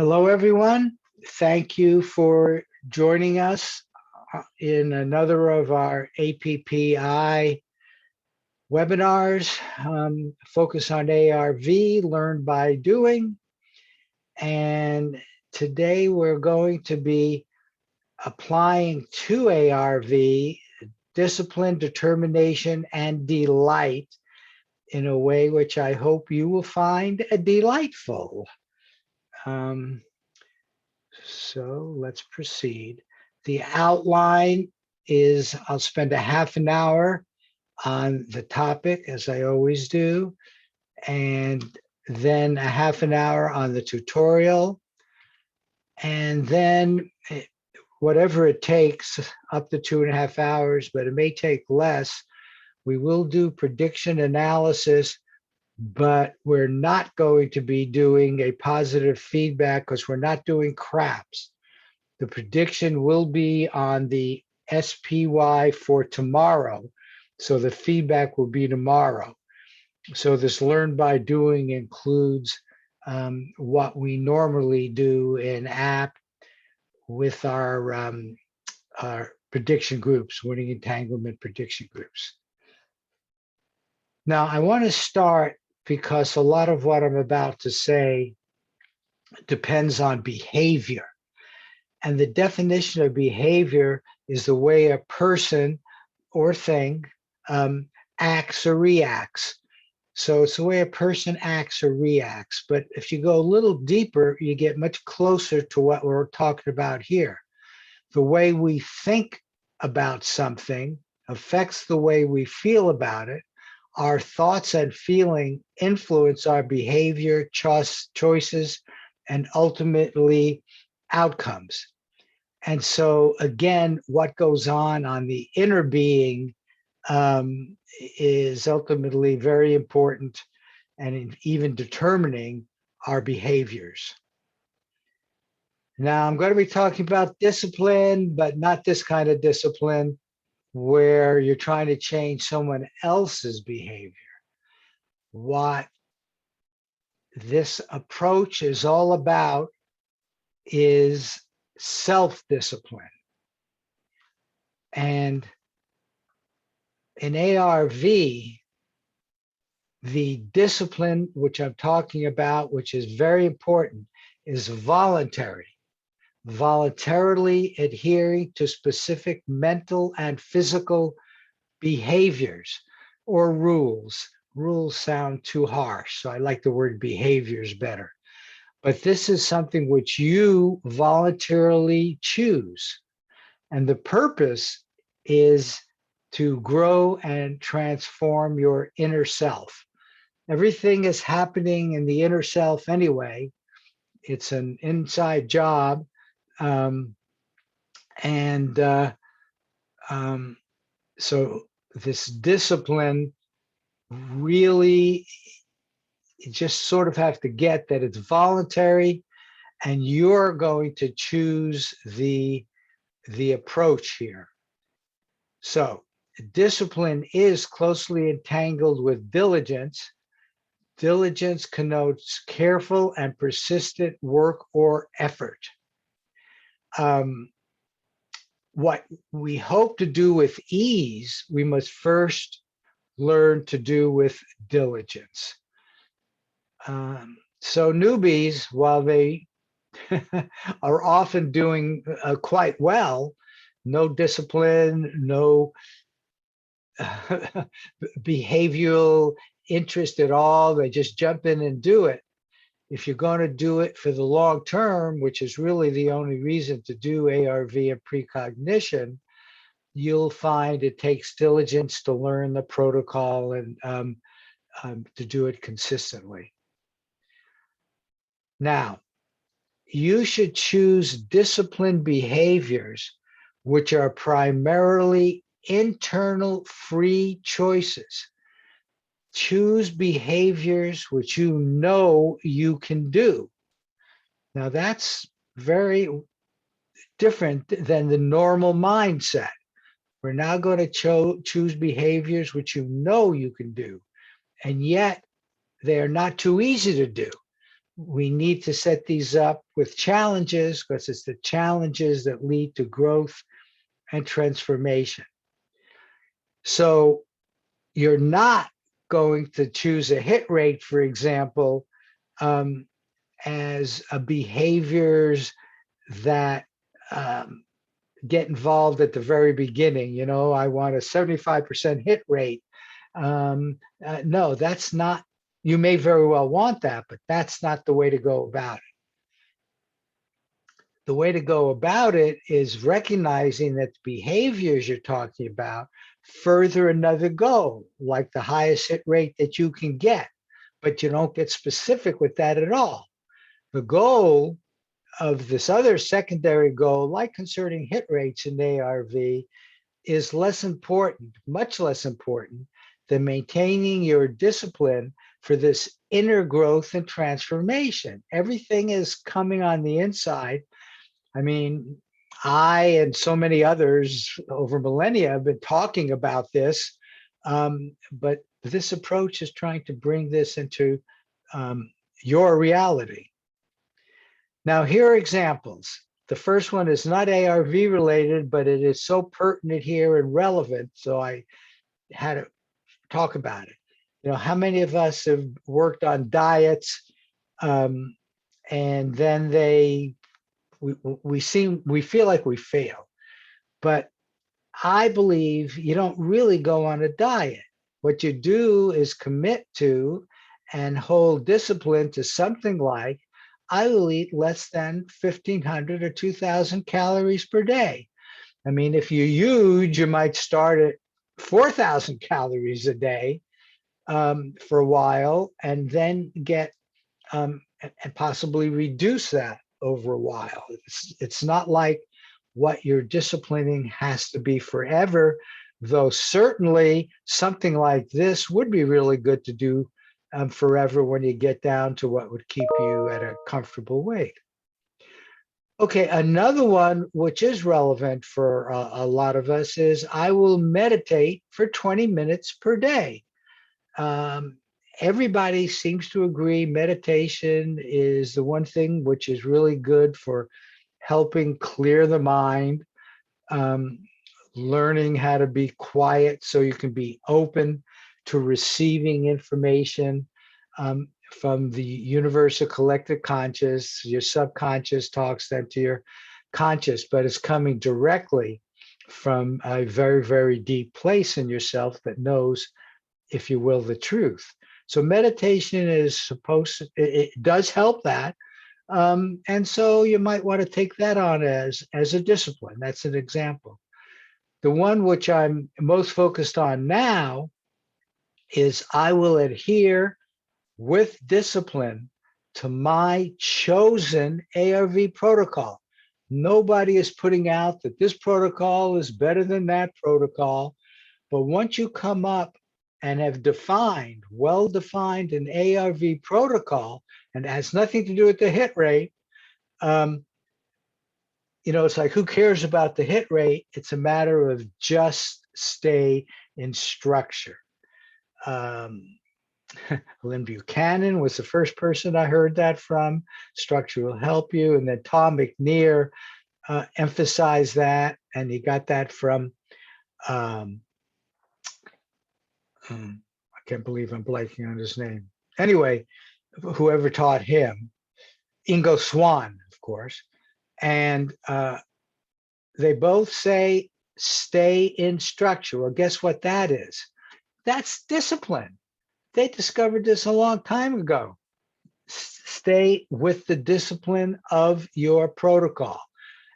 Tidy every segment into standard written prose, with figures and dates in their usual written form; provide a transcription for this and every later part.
Hello, everyone. Thank you for joining us in another of our APPI webinars. Focus on ARV, learn by doing. And today we're going to be applying to ARV discipline, determination, and delight in a way which I hope you will find delightful. So let's proceed. The outline is I'll spend a half an hour on the topic, as I always do, and then a half an hour on the tutorial, and then whatever it takes, up to 2.5 hours, but it may take less. We will do prediction analysis, but we're not going to be doing a positive feedback because we're not doing craps. The prediction will be on the SPY for tomorrow. So the feedback will be tomorrow. So this learn by doing includes what we normally do in app with our prediction groups, winning entanglement prediction groups. Now, I want to start because a lot of what I'm about to say depends on behavior. And the definition of behavior is the way a person or thing acts or reacts. So it's the way a person acts or reacts. But if you go a little deeper, you get much closer to what we're talking about here. The way we think about something affects the way we feel about it. Our thoughts and feeling influence our behavior, choices, and ultimately outcomes. And so again, what goes on the inner being is ultimately very important and even determining our behaviors. Now, I'm going to be talking about discipline, but not this kind of discipline where you're trying to change someone else's behavior. What this approach is all about is self-discipline. And in ARV, the discipline which I'm talking about, which is very important, is voluntary. Voluntarily adhering to specific mental and physical behaviors or rules. Rules sound too harsh, so I like the word behaviors better. But this is something which you voluntarily choose. And the purpose is to grow and transform your inner self. Everything is happening in the inner self anyway. It's an inside job. So this discipline really, you just sort of have to get that it's voluntary and you're going to choose the approach here. So discipline is closely entangled with diligence. Diligence connotes careful and persistent work or effort. What we hope to do with ease, we must first learn to do with diligence. So newbies, while they are often doing quite well, no discipline, no behavioral interest at all, they just jump in and do it. If you're going to do it for the long term, which is really the only reason to do ARV and precognition, you'll find it takes diligence to learn the protocol and to do it consistently. Now, you should choose disciplined behaviors which are primarily internal free choices. Choose behaviors which you know you can do. Now that's very different than the normal mindset. We're now going to choose behaviors which you know you can do, and yet they are not too easy to do. we need to set these up with challenges because it's the challenges that lead to growth and transformation. So you're not going to choose a hit rate, for example, as a behaviors that get involved at the very beginning. You know, I want a 75% hit rate. No, that's not, you may very well want that, but that's not the way to go about it. The way to go about it is recognizing that the behaviors you're talking about further another goal, like the highest hit rate that you can get, but you don't get specific with that at all. The goal of this other secondary goal, like concerning hit rates in ARV, is less important, much less important than maintaining your discipline for this inner growth and transformation. Everything is coming on the inside. I mean, I and so many others over millennia have been talking about this, but this approach is trying to bring this into your reality. Now, here are examples. The first one is not ARV related, but it is so pertinent here and relevant, so I had to talk about it. You know, how many of us have worked on diets, and then we feel like we fail? But I believe you don't really go on a diet. What you do is commit to and hold discipline to something like, I will eat less than 1,500 or 2,000 calories per day. I mean, if you're huge, you might start at 4,000 calories a day for a while, and then get and possibly reduce that over a while. It's not like what you're disciplining has to be forever, though certainly something like this would be really good to do forever when you get down to what would keep you at a comfortable weight. Okay, another one which is relevant for a lot of us is I will meditate for 20 minutes per day. Everybody seems to agree meditation is the one thing which is really good for helping clear the mind, learning how to be quiet so you can be open to receiving information from the universal collective conscious. Your subconscious talks then to your conscious, but it's coming directly from a very, very deep place in yourself that knows, if you will, the truth. So meditation is supposed to, it does help that. And so you might want to take that on as a discipline. That's an example. The one which I'm most focused on now is I will adhere with discipline to my chosen ARV protocol. Nobody is putting out that this protocol is better than that protocol. But once you come up and have defined, well-defined an ARV protocol, and it has nothing to do with the hit rate, you know, it's like, who cares about the hit rate? It's a matter of just stay in structure. Lynn Buchanan was the first person I heard that from. Structure will help you. And then Tom McNear emphasized that, and he got that from, I can't believe I'm blanking on his name. Anyway, whoever taught him, Ingo Swann, of course. And they both say, stay in structure. Well, guess what that is? That's discipline. They discovered this a long time ago. Stay with the discipline of your protocol.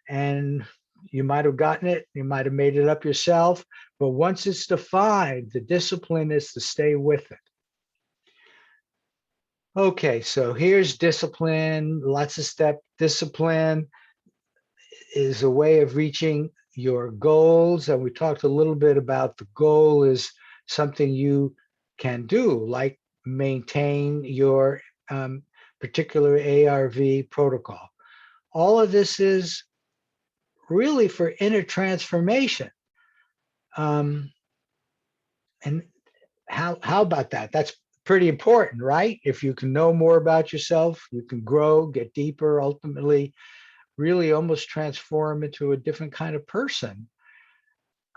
And you might have gotten it, you might have made it up yourself, but once it's defined, the discipline is to stay with it. Okay, so here's discipline, lots of step. Discipline is a way of reaching your goals. And we talked a little bit about the goal is something you can do, like maintain your particular ARV protocol. All of this is really for inner transformation. And how about that? That's pretty important, right? If you can know more about yourself, you can grow, get deeper, ultimately, really almost transform into a different kind of person.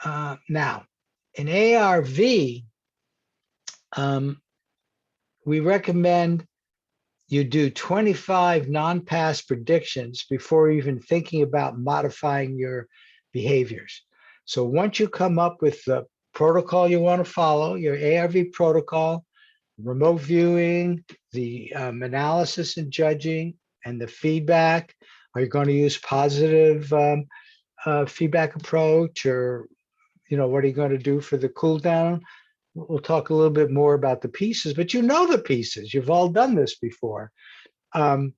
Now, in ARV, um, we recommend you do 25 non-pass predictions before even thinking about modifying your behaviors. So once you come up with the protocol you want to follow, your ARV protocol, remote viewing, the analysis and judging, and the feedback, are you going to use positive feedback approach, or what are you going to do for the cool down? We'll talk a little bit more about the pieces, but you know the pieces. You've all done this before. And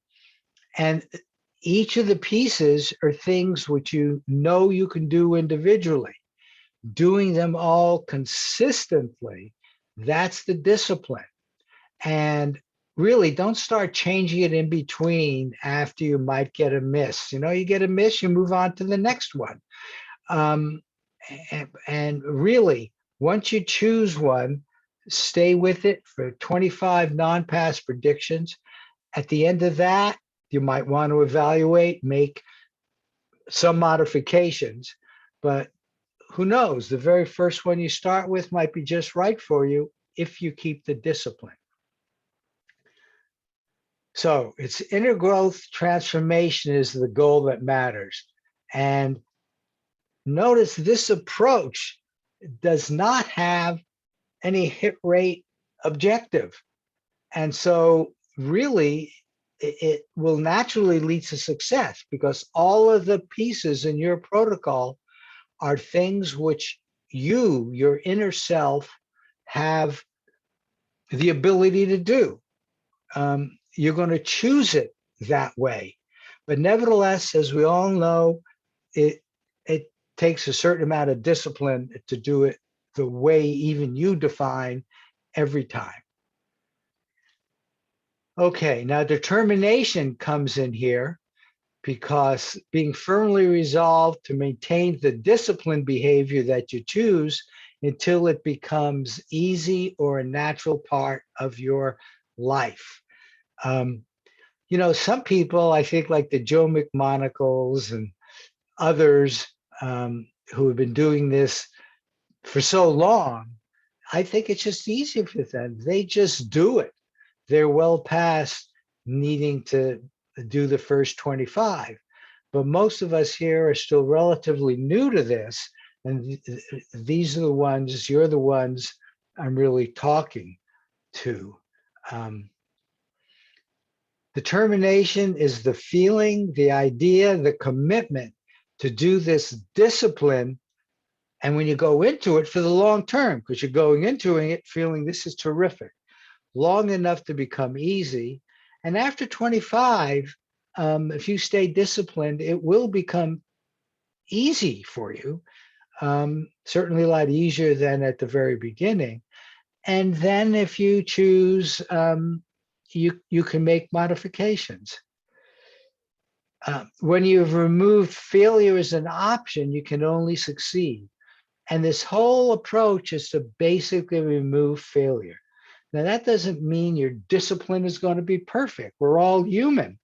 each of the pieces are things which you know you can do individually. Doing them all consistently, that's the discipline. And really, don't start changing it in between after you might get a miss. You get a miss, you move on to the next one. And really, once you choose one, stay with it for 25 non-pass predictions. At the end of that, you might want to evaluate, make some modifications, but who knows? The very first one you start with might be just right for you if you keep the discipline. So it's inner growth transformation is the goal that matters. And notice this approach does not have any hit rate objective. And so really, it will naturally lead to success because all of the pieces in your protocol are things which you, your inner self, have the ability to do. You're going to choose it that way. But nevertheless, as we all know, it takes a certain amount of discipline to do it the way even you define every time. Okay, now determination comes in here because being firmly resolved to maintain the disciplined behavior that you choose until it becomes easy or a natural part of your life. Some people, I think, like the Joe McMonacles and others who have been doing this for so long, I think it's just easy for them. They just do it. They're well past needing to do the first 25. But most of us here are still relatively new to this. And these are the ones, you're the ones I'm really talking to. Determination is the feeling, the idea, the commitment to do this discipline. And when you go into it for the long term, because you're going into it feeling this is terrific, long enough to become easy. And after 25, if you stay disciplined, it will become easy for you. Certainly a lot easier than at the very beginning. And then if you choose, you can make modifications. When you've removed failure as an option, you can only succeed. And this whole approach is to basically remove failure. Now, that doesn't mean your discipline is going to be perfect. We're all human.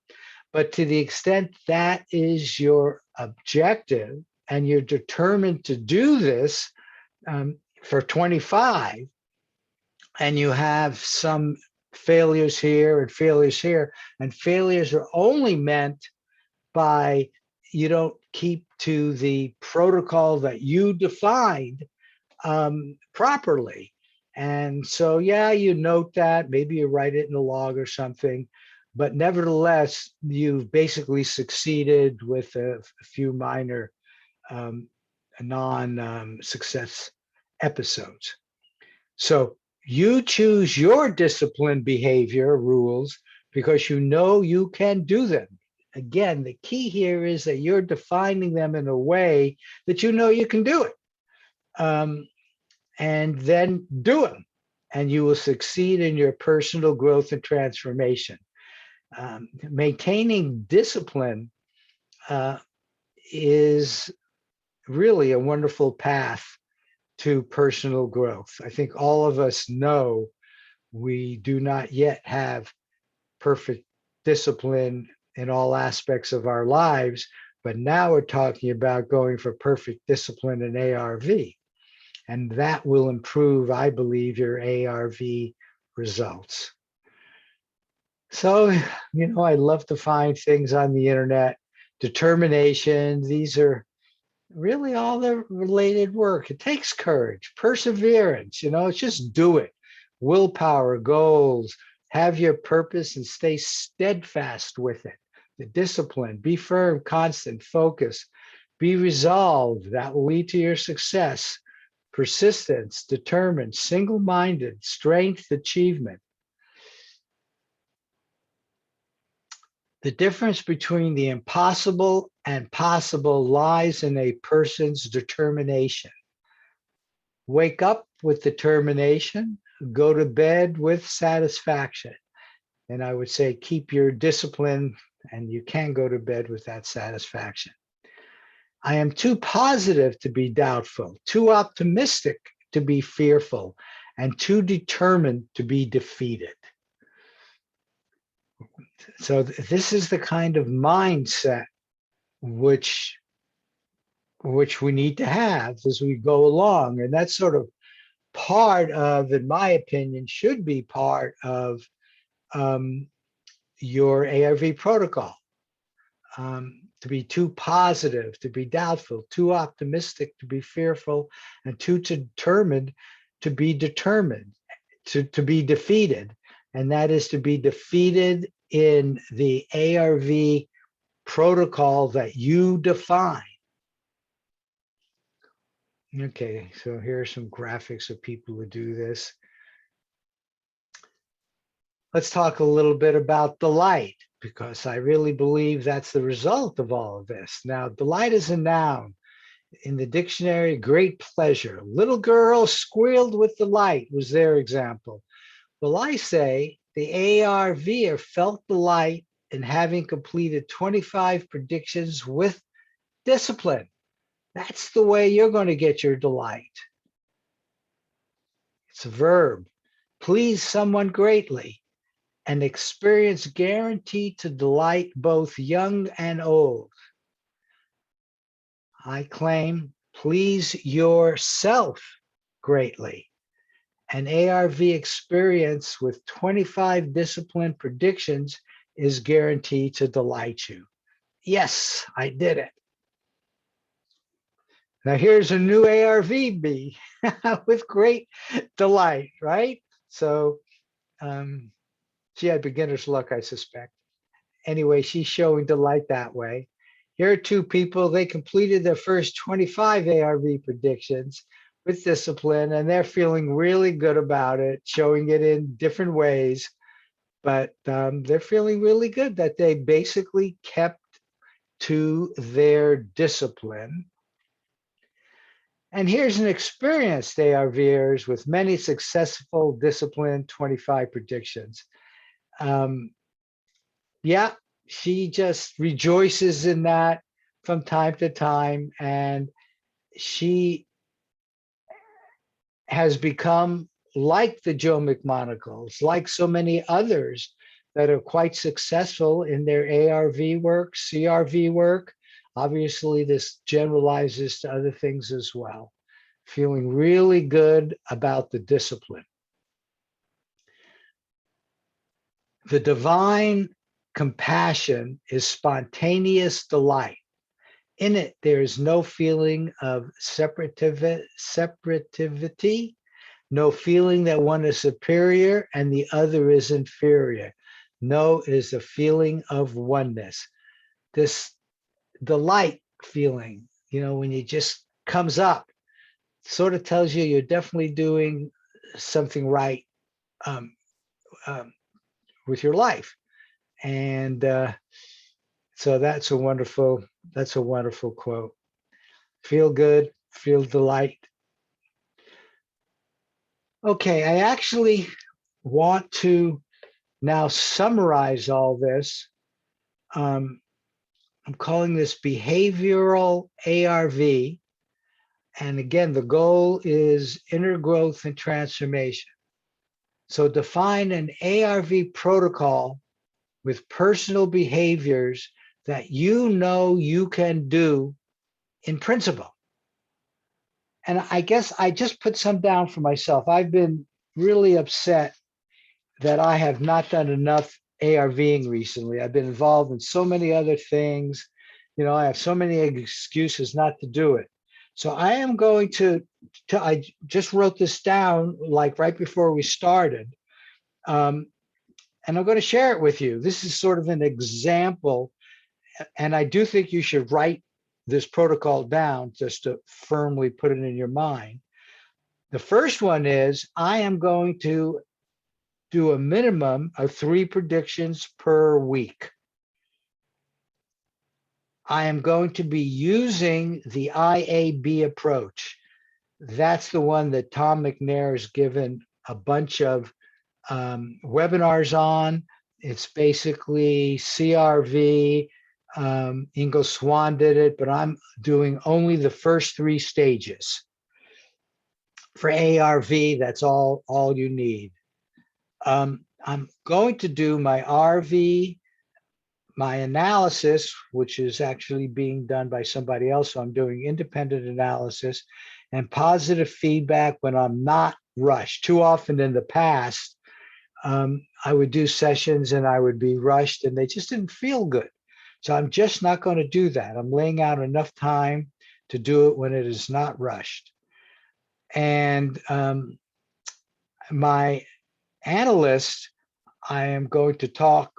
But to the extent that is your objective and you're determined to do this for 25, and you have some failures here and failures here, and failures are only meant by you don't keep to the protocol that you defined properly. And so, yeah, you note that, maybe you write it in a log or something, but nevertheless, you've basically succeeded with a few minor non-success episodes. So you choose your discipline behavior rules because you know you can do them. Again, the key here is that you're defining them in a way that you know you can do it. And then do them, and you will succeed in your personal growth and transformation. Maintaining discipline is really a wonderful path to personal growth. I think all of us know We do not yet have perfect discipline in all aspects of our lives, but now we're talking about going for perfect discipline in ARV. And that will improve, I believe, your ARV results. So, I love to find things on the internet. Determination, these are really all the related work. It takes courage, perseverance, it's just do it. Willpower, goals, have your purpose and stay steadfast with it. The discipline, be firm, constant, focus, be resolved. That will lead to your success. Persistence, determined, single-minded, strength, achievement. The difference between the impossible and possible lies in a person's determination. Wake up with determination, go to bed with satisfaction. And I would say keep your discipline, and you can go to bed with that satisfaction. I am too positive to be doubtful, too optimistic to be fearful, and too determined to be defeated. So this is the kind of mindset which we need to have as we go along. And that's sort of part of, in my opinion, should be part of your ARV protocol. To be too positive, to be doubtful, too optimistic, to be fearful, and too determined to be to be defeated. And that is to be defeated in the ARV protocol that you define. Okay, so here are some graphics of people who do this. Let's talk a little bit about delight, because I really believe that's the result of all of this. Now, delight is a noun. In the dictionary, great pleasure. Little girl squealed with delight was their example. Well, I say the ARVer felt delight in having completed 25 predictions with discipline. That's the way you're going to get your delight. It's a verb. Please someone greatly. An experience guaranteed to delight both young and old. I claim, please yourself greatly. An ARV experience with 25 discipline predictions is guaranteed to delight you. Yes, I did it. Now here's a new ARVB with great delight, right? So she had beginner's luck, I suspect. Anyway, she's showing delight that way. Here are two people, they completed their first 25 ARV predictions with discipline, and they're feeling really good about it, showing it in different ways. But they're feeling really good that they basically kept to their discipline. And here's an experienced ARVers with many successful discipline 25 predictions. Yeah, she just rejoices in that from time to time, and she has become like the Joe McMonagles, like so many others that are quite successful in their ARV work, CRV work. Obviously, this generalizes to other things as well. Feeling really good about the discipline. The divine compassion is spontaneous delight. In it, there is no feeling of separativity, no feeling that one is superior and the other is inferior. No, it is a feeling of oneness. This delight feeling, when it just comes up, sort of tells you you're definitely doing something right with your life. And so that's a wonderful quote. Feel good, feel delight. Okay, I actually want to now summarize all this. I'm calling this behavioral ARV. And again, the goal is inner growth and transformation. So define an ARV protocol with personal behaviors that you know you can do in principle. And I guess I just put some down for myself. I've been really upset that I have not done enough ARVing recently. I've been involved in so many other things. I have so many excuses not to do it. So I am going I just wrote this down like right before we started. And I'm going to share it with you. This is sort of an example. And I do think you should write this protocol down just to firmly put it in your mind. The first one is I am going to do a minimum of 3 predictions per week. I am going to be using the IAB approach. That's the one that Tom McNair has given a bunch of webinars on. It's basically CRV. Ingo Swann did it, but I'm doing only the first 3 stages. For ARV, that's all you need. I'm going to do my RV, my analysis, which is actually being done by somebody else. So I'm doing independent analysis and positive feedback when I'm not rushed. Too often in the past, I would do sessions and I would be rushed and they just didn't feel good. So I'm just not going to do that. I'm laying out enough time to do it when it is not rushed. And my analyst, I am going to talk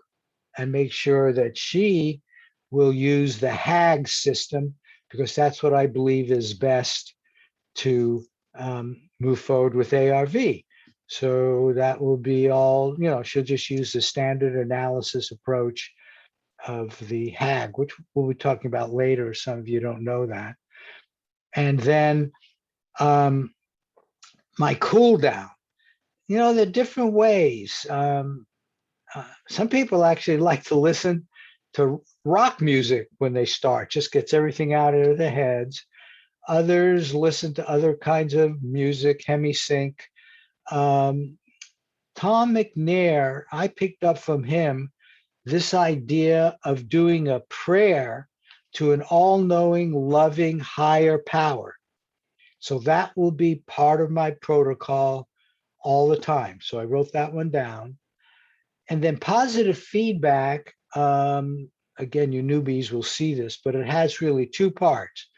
and make sure that she will use the HAG system because that's what I believe is best to move forward with ARV. So that will be all, she'll just use the standard analysis approach of the HAG, which we'll be talking about later. Some of you don't know that. And then my cool down, there are different ways. Some people actually like to listen to rock music when they start, just gets everything out of their heads. Others listen to other kinds of music, hemisync. Tom McNair, I picked up from him this idea of doing a prayer to an all-knowing, loving higher power. So that will be part of my protocol all the time. So I wrote that one down. And then positive feedback, again, you newbies will see this, but it has really 2 parts.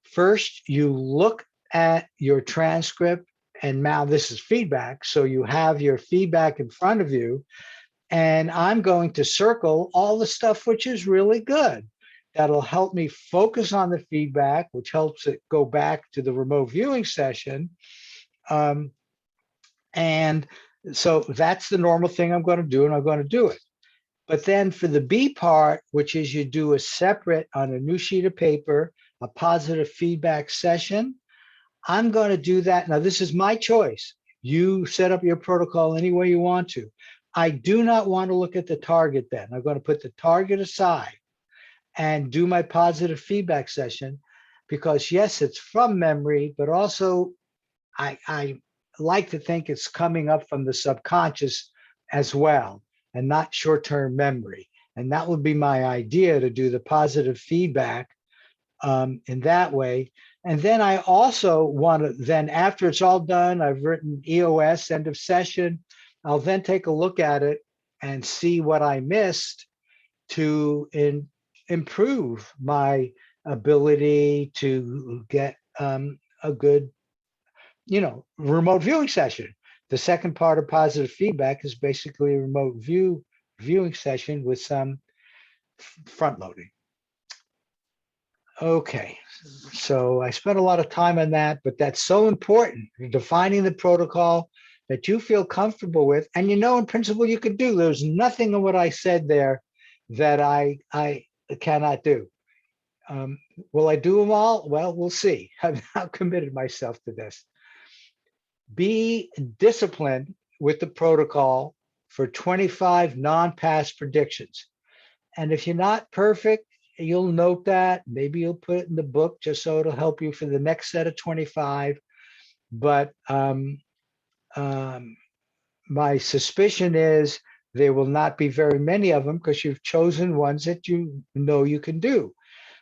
First, you look at your transcript, and now this is feedback. So you have your feedback in front of you, and I'm going to circle all the stuff which is really good. That'll help me focus on the feedback, which helps it go back to the remote viewing session. And so that's the normal thing I'm going to do, and I'm going to do it. But then for the B part, which is you do a separate on a new sheet of paper, a positive feedback session, I'm going to do that. Now, this is my choice. You set up your protocol any way you want to. I do not want to look at the target then. I'm going to put the target aside and do my positive feedback session because, yes, it's from memory, but also I like to think it's coming up from the subconscious as well and not short-term memory. And that would be my idea, to do the positive feedback in that way. And then I also want to, then after it's all done, I've written EOS, end of session. I'll then take a look at it and see what I missed to improve my ability to get a good, remote viewing session. The second part of positive feedback is basically a remote viewing session with some front loading. Okay, so I spent a lot of time on that, but that's so important, defining the protocol that you feel comfortable with. And in principle, you could do. There's nothing in what I said there that I cannot do. Will I do them all? Well, we'll see. I've now committed myself to this. Be disciplined with the protocol for 25 non-pass predictions. And if you're not perfect, you'll note that. Maybe you'll put it in the book just so it'll help you for the next set of 25. But my suspicion is there will not be very many of them because you've chosen ones that you know you can do.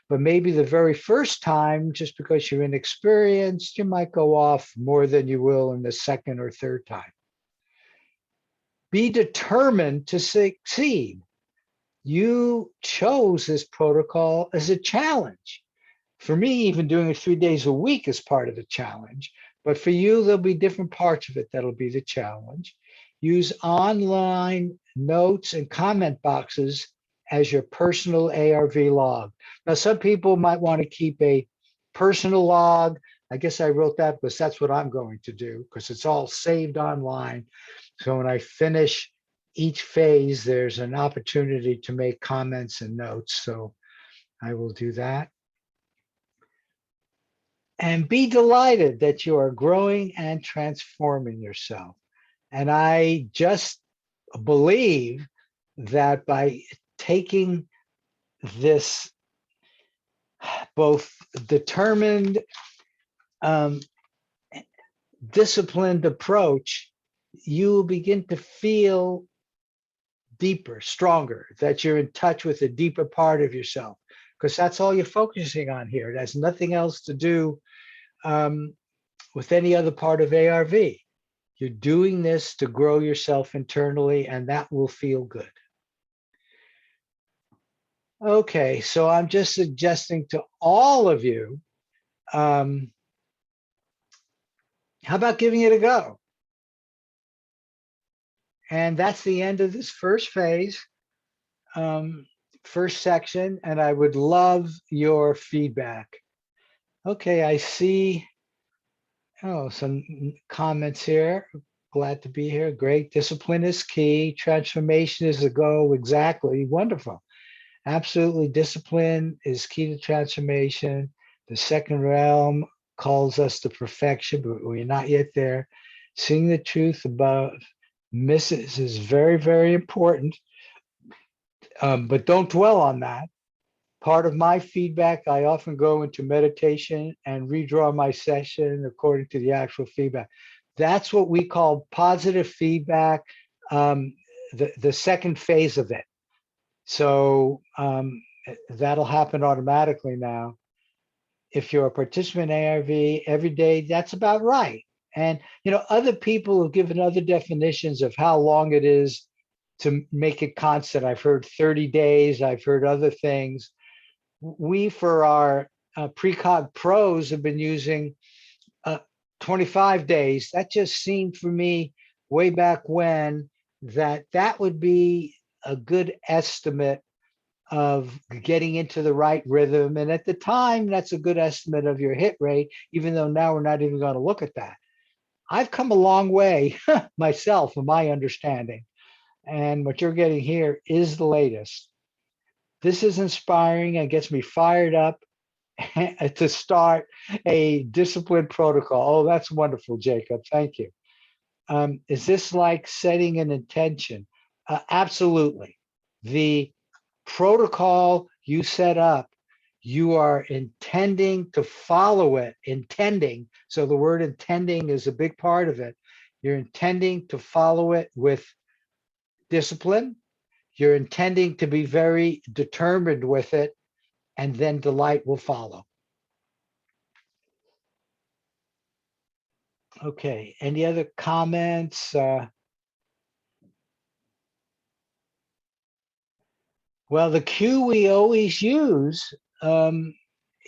But maybe the very first time, just because you're inexperienced, you might go off more than you will in the second or third time. Be determined to succeed. You chose this protocol as a challenge. For me, even doing it 3 days a week is part of the challenge. But for you, there'll be different parts of it that'll be the challenge. Use online notes and comment boxes as your personal ARV log. Now, some people might want to keep a personal log. I guess I wrote that because that's what I'm going to do because it's all saved online. So when I finish each phase, there's an opportunity to make comments and notes. So I will do that. And be delighted that you are growing and transforming yourself. And I just believe that by taking this both determined, um, disciplined approach, you will begin to feel deeper, stronger, that you're in touch with a deeper part of yourself, because that's all you're focusing on here. It has nothing else to do with any other part of ARV. You're doing this to grow yourself internally, and that will feel good. Okay, so I'm just suggesting to all of you, how about giving it a go? And that's the end of this first phase, first section, and I would love your feedback. Okay, I see, some comments here. Glad to be here. Great. Discipline is key. Transformation is the goal. Exactly. Wonderful. Absolutely. Discipline is key to transformation. The second realm calls us to perfection, but we're not yet there. Seeing the truth about misses is very, very important. But don't dwell on that. Part of my feedback, I often go into meditation and redraw my session according to the actual feedback. That's what we call positive feedback, the second phase of it. So that'll happen automatically now. If you're a participant in ARV every day, that's about right. And other people have given other definitions of how long it is to make it constant. I've heard 30 days. I've heard other things. We, for our Precog Pros, have been using 25 days. That just seemed for me way back when that would be a good estimate of getting into the right rhythm. And at the time, that's a good estimate of your hit rate, even though now we're not even going to look at that. I've come a long way myself, in my understanding. And what you're getting here is the latest. This is inspiring and gets me fired up to start a disciplined protocol. Oh, that's wonderful, Jacob. Thank you. Is this like setting an intention? Absolutely. The protocol you set up, you are intending to follow it, intending. So the word intending is a big part of it. You're intending to follow it with discipline. You're intending to be very determined with it, and then delight will follow. Okay, any other comments? Well, the cue we always use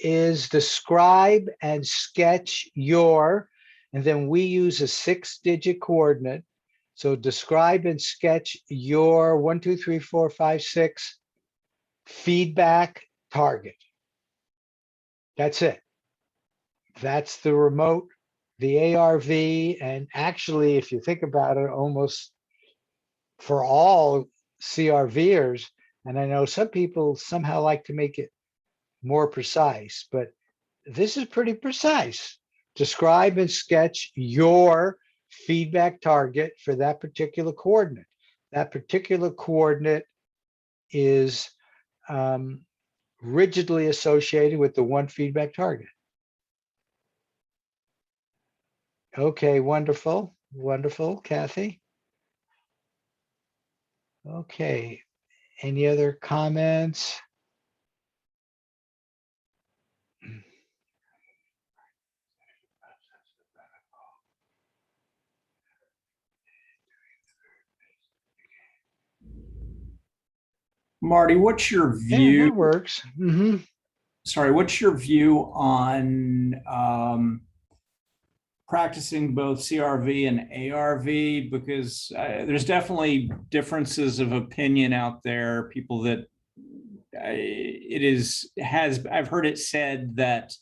is describe and sketch your, and then we use a 6-digit coordinate. So describe and sketch your 1, 2, 3, 4, 5, 6 feedback target. That's it. That's the remote, the ARV, and actually, if you think about it, almost for all CRVers, and I know some people somehow like to make it more precise, but this is pretty precise. Describe and sketch your feedback target for that particular coordinate. That particular coordinate is rigidly associated with the one feedback target. Okay, wonderful, wonderful, Kathy. Okay, any other comments? Marty, what's your Yeah, view? that works. Sorry, what's your view on practicing both CRV and ARV? Because there's definitely differences of opinion out there. People that I've heard it said that,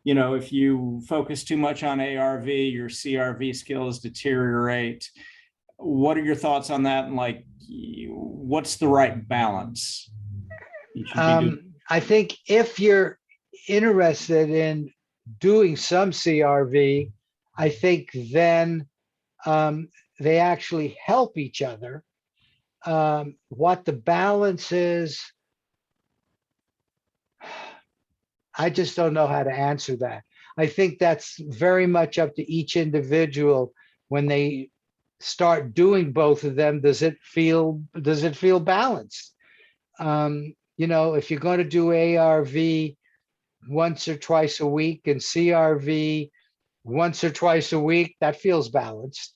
you know, if you focus too much on ARV, your CRV skills deteriorate. What are your thoughts on that? And like, what's the right balance you should be doing? I think if you're interested in doing some CRV, I think then they actually help each other. What the balance is, I just don't know how to answer that. I think that's very much up to each individual when they start doing both of them. Does it feel balanced? If you're going to do ARV once or twice a week and CRV once or twice a week, that feels balanced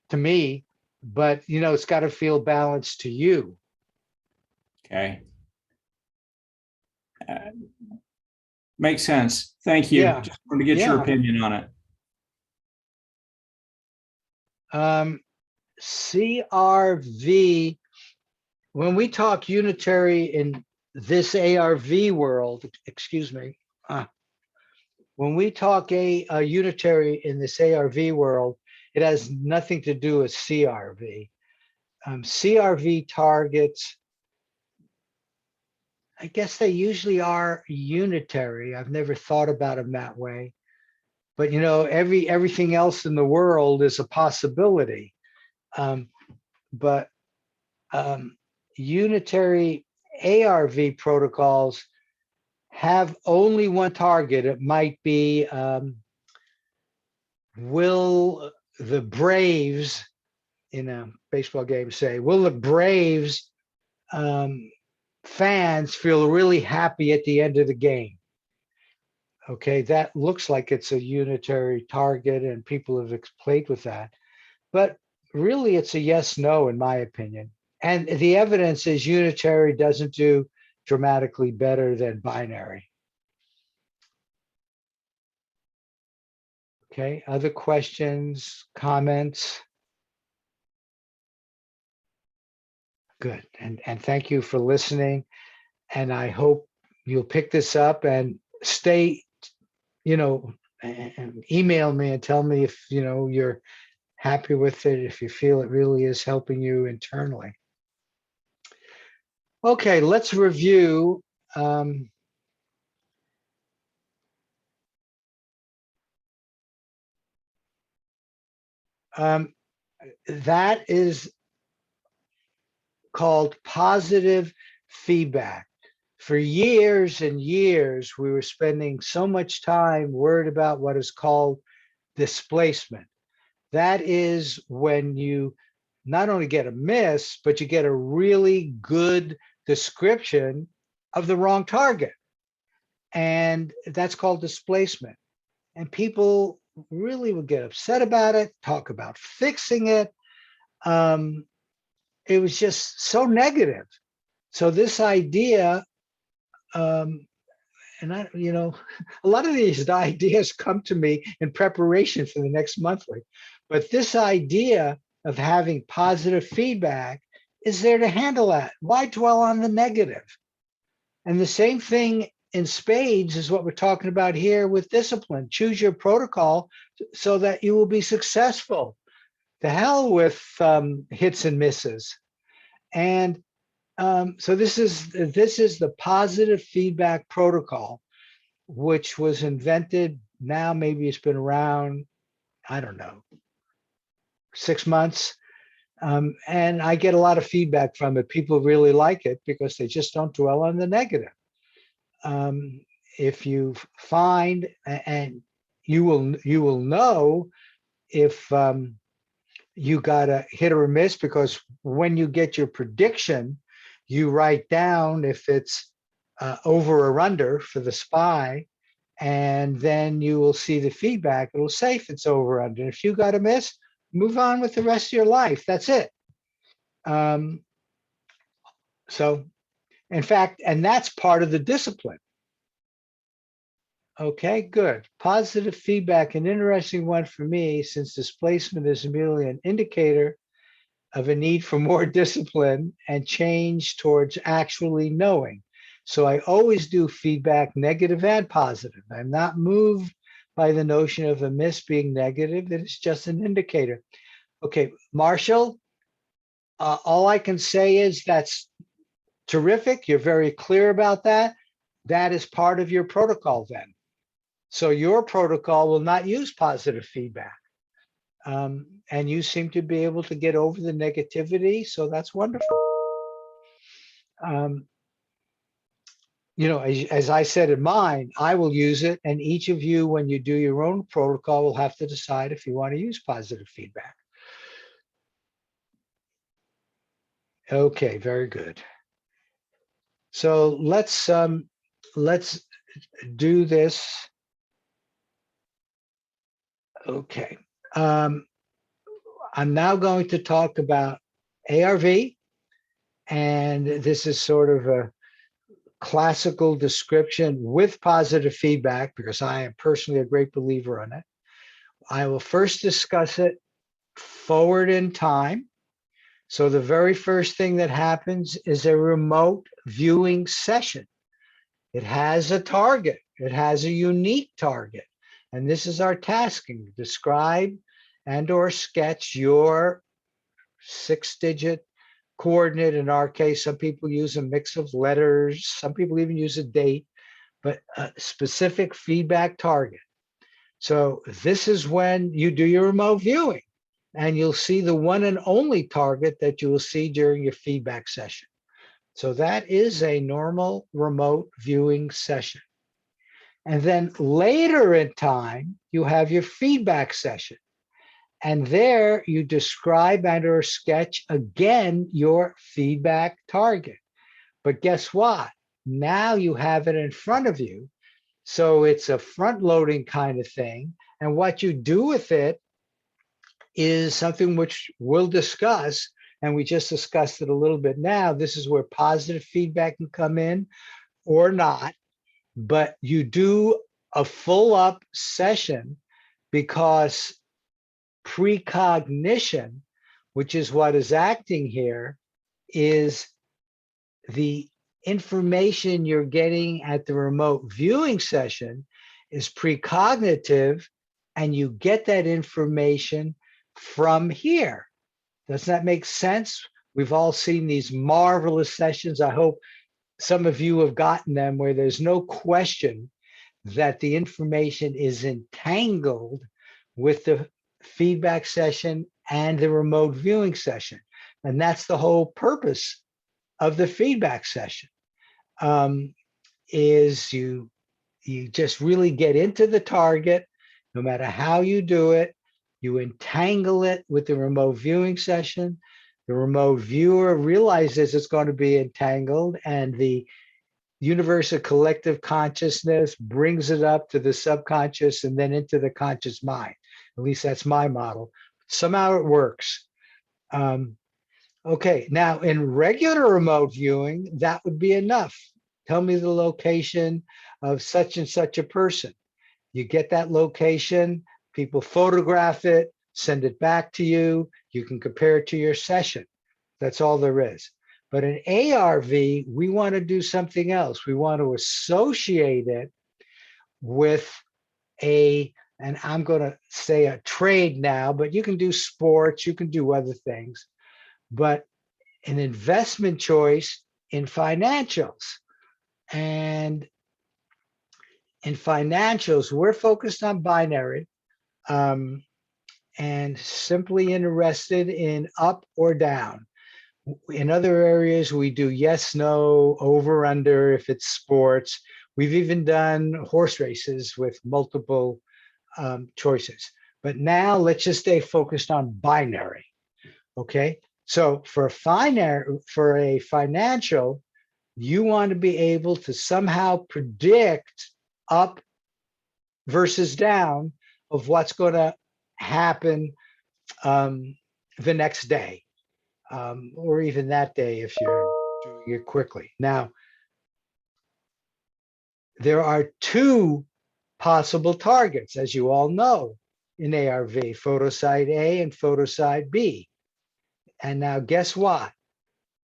to me. But it's got to feel balanced to you. Okay. Uh, Makes sense. Thank you. Yeah, Just wanted to get your yeah. opinion on it. CRV, when we talk unitary in this ARV world, excuse me, when we talk a unitary in this ARV world, it has nothing to do with CRV. CRV targets, I guess they usually are unitary. I've never thought about them that way. But everything else in the world is a possibility. But unitary ARV protocols have only one target. It might be, will the Braves in a baseball game say, will the Braves fans feel really happy at the end of the game? Okay, that looks like it's a unitary target, and people have played with that. But really, it's a yes, no, in my opinion. And the evidence is unitary doesn't do dramatically better than binary. Okay, other questions, comments? Good. And thank you for listening. And I hope you'll pick this up and stay, and email me and tell me if, you're happy with it, if you feel it really is helping you internally. Okay, let's review. That is called positive feedback. For years and years, we were spending so much time worried about what is called displacement. That is when you not only get a miss, but you get a really good description of the wrong target. And that's called displacement. And people really would get upset about it, talk about fixing it. It was just so negative. So this idea, and a lot of these ideas come to me in preparation for the next monthly, but this idea of having positive feedback is there to handle that. Why dwell on the negative? And the same thing in spades is what we're talking about here with discipline. Choose your protocol so that you will be successful. The hell with hits and misses. And so this is the positive feedback protocol, which was invented. Now maybe it's been around, I don't know, 6 months. And I get a lot of feedback from it. People really like it because they just don't dwell on the negative. If you find, and you will know if you gotta hit or miss, because when you get your prediction, you write down if it's over or under for the SPY, and then you will see the feedback. It'll say if it's over or under. If you got a miss, move on with the rest of your life. That's it. So, in fact, and that's part of the discipline. Okay, good. Positive feedback, an interesting one for me, since displacement is merely an indicator of a need for more discipline and change towards actually knowing. So I always do feedback, negative and positive. I'm not moved by the notion of a miss being negative. That it's just an indicator. Okay, Marshall, all I can say is that's terrific. You're very clear about that. That is part of your protocol then. So your protocol will not use positive feedback. And you seem to be able to get over the negativity. So that's wonderful. You know, as I said in mine, I will use it. And each of you, when you do your own protocol, will have to decide if you want to use positive feedback. Okay, very good. So let's do this. Okay. I'm now going to talk about ARV, and this is sort of a classical description with positive feedback, because I am personally a great believer in it. I will first discuss it forward in time. So the very first thing that happens is a remote viewing session. It has a target. It has a unique target. And this is our tasking. Describe and or sketch your 6-digit coordinate. In our case, some people use a mix of letters. Some people even use a date, but a specific feedback target. So this is when you do your remote viewing, and you'll see the one and only target that you will see during your feedback session. So that is a normal remote viewing session. And then later in time, you have your feedback session. And there you describe and or sketch again your feedback target. But guess what? Now you have it in front of you. So it's a front loading kind of thing. And what you do with it is something which we'll discuss. And we just discussed it a little bit now. This is where positive feedback can come in or not. But you do a full up session, because precognition, which is what is acting here, is the information you're getting at the remote viewing session is precognitive, and you get that information from here. Does that make sense? We've all seen these marvelous sessions. I hope some of you have gotten them, where there's no question that the information is entangled with the feedback session and the remote viewing session. And that's the whole purpose of the feedback session, is you just really get into the target. No matter how you do it, you entangle it with the remote viewing session. The remote viewer realizes it's going to be entangled, and the universe of collective consciousness brings it up to the subconscious and then into the conscious mind. At least that's my model. Somehow it works. Okay, now in regular remote viewing, that would be enough. Tell me the location of such and such a person. You get that location, people photograph it, send it back to you. You can compare it to your session. That's all there is. But in ARV, we want to do something else. We want to associate it with and I'm going to say a trade now, but you can do sports, you can do other things, but an investment choice in financials. And in financials, we're focused on binary, and simply interested in up or down. In other areas, we do yes, no, over, under, if it's sports. We've even done horse races with multiple choices. But now let's just stay focused on binary. Okay, so for a financial, you want to be able to somehow predict up versus down of what's going to happen the next day, or even that day if you're doing it quickly. Now, there are two possible targets, as you all know, in ARV, photosite A and photosite B. And now guess what?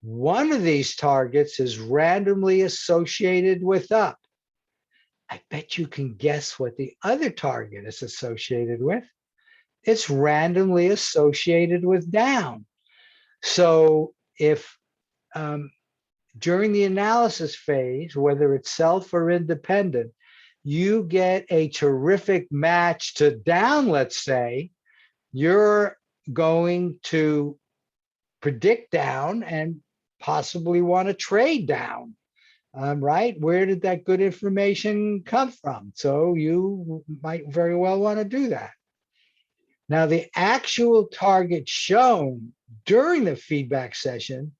One of these targets is randomly associated with up. I bet you can guess what the other target is associated with. It's randomly associated with down. So if during the analysis phase, whether it's self or independent, you get a terrific match to down, let's say, you're going to predict down and possibly want to trade down, right? Where did that good information come from? So you might very well want to do that. Now, the actual target shown during the feedback session,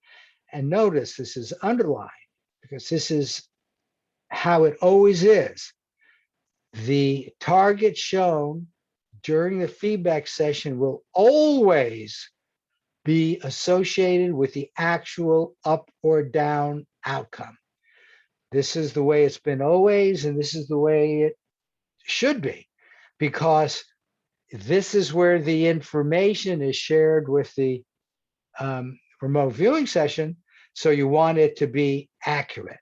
and notice this is underlined because this is how it always is. The target shown during the feedback session will always be associated with the actual up or down outcome. This is the way it's been always, and this is the way it should be, because this is where the information is shared with the remote viewing session. So you want it to be accurate.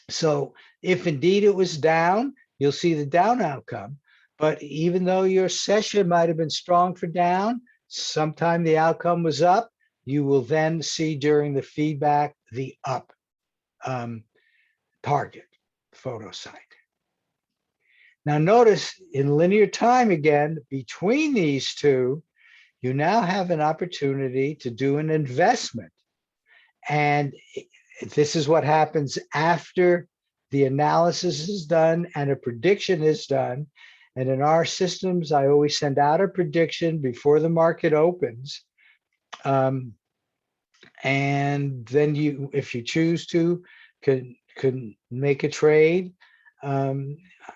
So if indeed it was down, you'll see the down outcome. But even though your session might have been strong for down, sometime the outcome was up, you will then see during the feedback the up target photosite. Now notice in linear time again, between these two, you now have an opportunity to do an investment. And this is what happens after the analysis is done and a prediction is done. And in our systems, I always send out a prediction before the market opens. And then you, if you choose to, can make a trade. I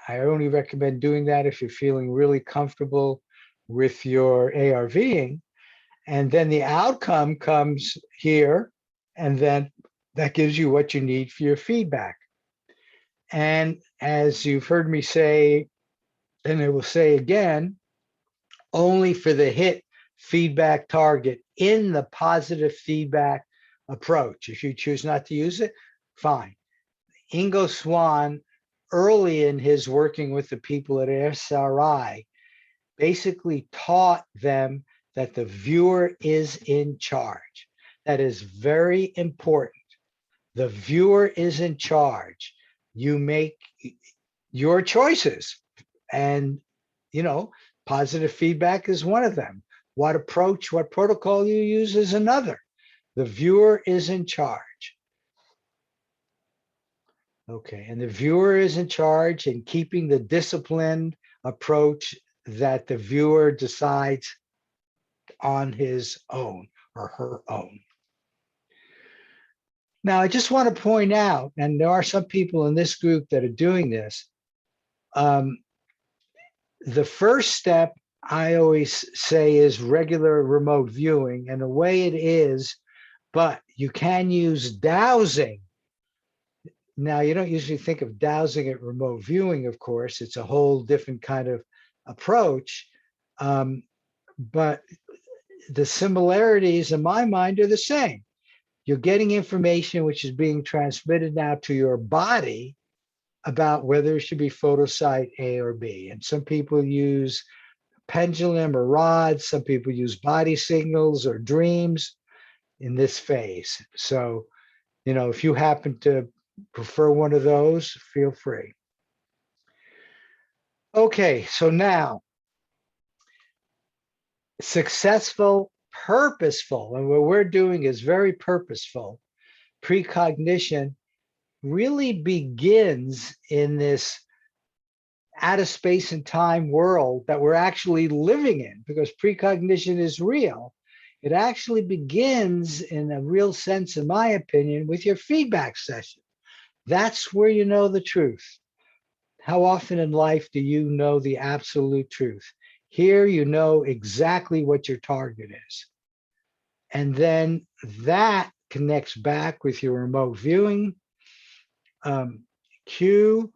only recommend doing that if you're feeling really comfortable with your ARVing. And then the outcome comes here, and then that gives you what you need for your feedback. And as you've heard me say, and I will say again, only for the hit feedback target in the positive feedback approach. If you choose not to use it, fine. Ingo Swann, early in his working with the people at SRI, basically taught them that the viewer is in charge. That is very important. The viewer is in charge. You make your choices, and positive feedback is one of them. What approach, what protocol you use is another. The viewer is in charge. Okay, and the viewer is in charge in keeping the disciplined approach that the viewer decides on his own or her own. Now, I just want to point out, and there are some people in this group that are doing this. The first step, I always say, is regular remote viewing, and the way it is, but you can use dowsing. Now, you don't usually think of dowsing at remote viewing, of course. It's a whole different kind of approach. But the similarities in my mind are the same. You're getting information which is being transmitted now to your body about whether it should be photosite A or B. And some people use pendulum or rods. Some people use body signals or dreams in this phase. So, if you happen to prefer one of those, feel free. Okay, so now, successful, purposeful, and what we're doing is very purposeful. Precognition really begins in this out of space and time world that we're actually living in, because precognition is real. It actually begins, in a real sense, in my opinion, with your feedback session. That's where you know the truth. How often in life do you know the absolute truth? Here, you know exactly what your target is. And then that connects back with your remote viewing cue.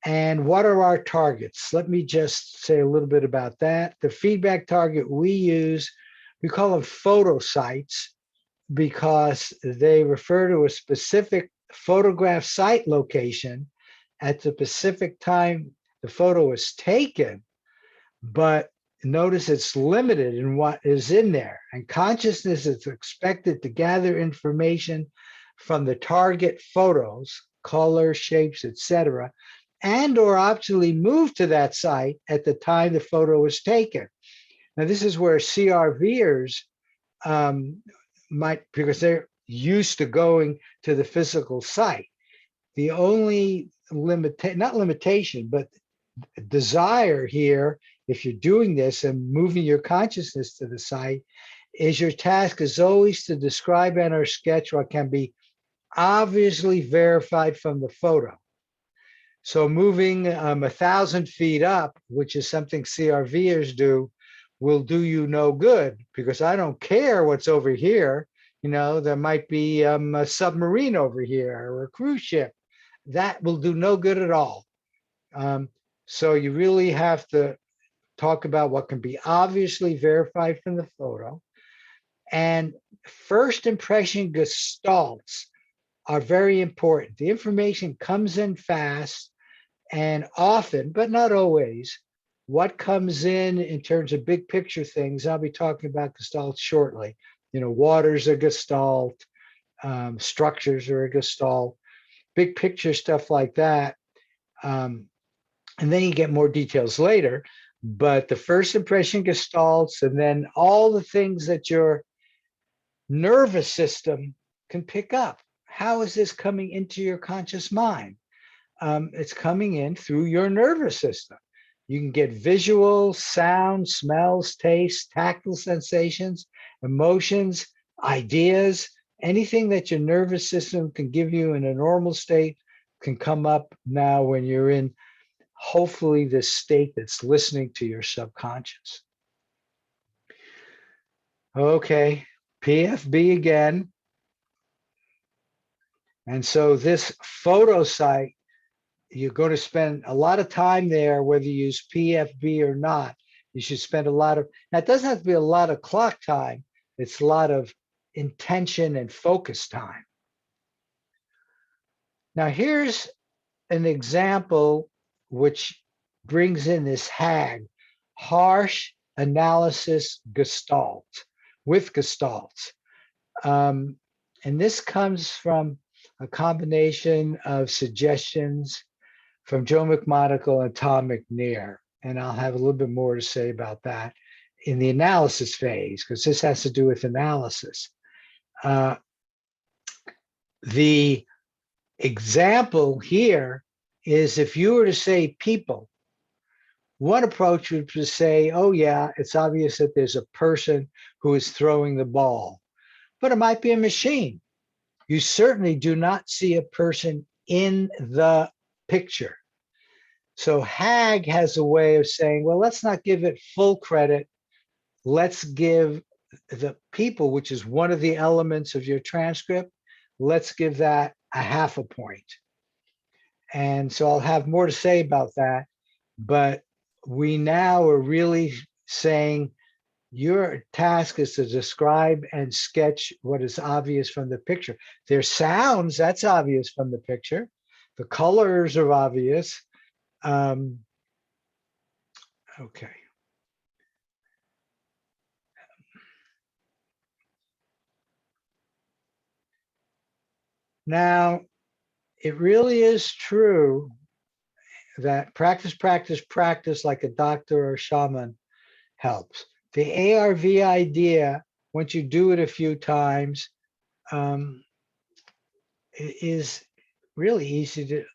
And what are our targets? Let me just say a little bit about that. The feedback target we use, we call them photo sites because they refer to a specific photograph site location at the specific time the photo was taken. But notice it's limited in what is in there. And consciousness is expected to gather information from the target photos, color, shapes, etc., and or optionally move to that site at the time the photo was taken. Now, this is where CRVers might, because they're used to going to the physical site. The only not limitation, but desire here, if you're doing this and moving your consciousness to the site, is your task is always to describe and or sketch what can be obviously verified from the photo. So moving 1,000 feet up, which is something CRVers do, will do you no good because I don't care what's over here. You know, there might be a submarine over here or a cruise ship. That will do no good at all. So you really have to talk about what can be obviously verified from the photo. And first impression gestalts are very important. The information comes in fast and often, but not always. What comes in terms of big picture things, I'll be talking about gestalts shortly. You know, water's a gestalt, structures are a gestalt, big picture stuff like that. And then you get more details later, but the first impression gestalts, and then all the things that your nervous system can pick up. How is this coming into your conscious mind? It's coming in through your nervous system. You can get visual, sound, smells, taste, tactile sensations, emotions, ideas, anything that your nervous system can give you in a normal state can come up now when you're in, hopefully, this state that's listening to your subconscious. Okay, PFB again. And so this photo site, you're going to spend a lot of time there, whether you use PFB or not. You should spend a lot of, now it doesn't have to be a lot of clock time. It's a lot of intention and focus time. Now here's an example which brings in this HAG, harsh analysis gestalt, with gestalts. And this comes from a combination of suggestions from Joe McMonagle and Tom McNair. And I'll have a little bit more to say about that in the analysis phase, because this has to do with analysis. The example here is if you were to say people, one approach would be to say, oh yeah, it's obvious that there's a person who is throwing the ball, but it might be a machine. You certainly do not see a person in the picture. So HAG has a way of saying, well, let's not give it full credit. Let's give the people, which is one of the elements of your transcript, let's give that a half a point. And so I'll have more to say about that. But we now are really saying your task is to describe and sketch what is obvious from the picture. There's sounds, that's obvious from the picture. The colors are obvious. Okay. Now, it really is true that practice, practice, practice like a doctor or a shaman helps. The ARV idea, once you do it a few times, is really easy to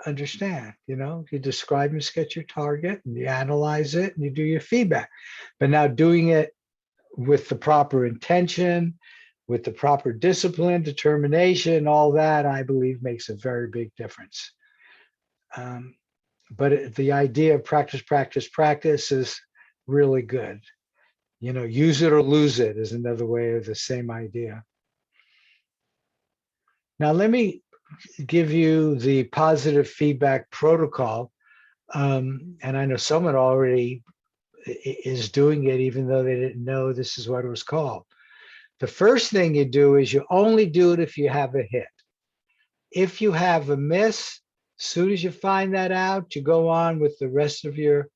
understand. You know, you describe and sketch your target and you analyze it and you do your feedback. But now doing it with the proper intention, with the proper discipline, determination, all that, I believe makes a very big difference. But the idea of practice, practice, practice is really good. You know, use it or lose it is another way of the same idea. Now, let me give you the positive feedback protocol. And I know someone already is doing it, even though they didn't know this is what it was called. The first thing you do is you only do it if you have a hit. If you have a miss, as soon as you find that out, you go on with the rest of your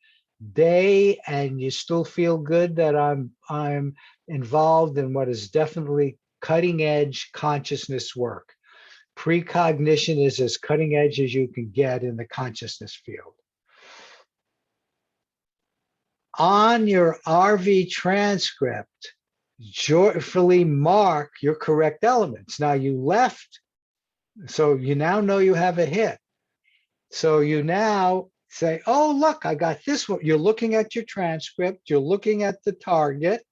day, and you still feel good that I'm involved in what is definitely cutting edge consciousness work. Precognition is as cutting edge as you can get in the consciousness field. On your RV transcript, joyfully mark your correct elements. Now you left, so you now know you have a hit. So you now say, oh, look, I got this one. You're looking at your transcript, you're looking at the target,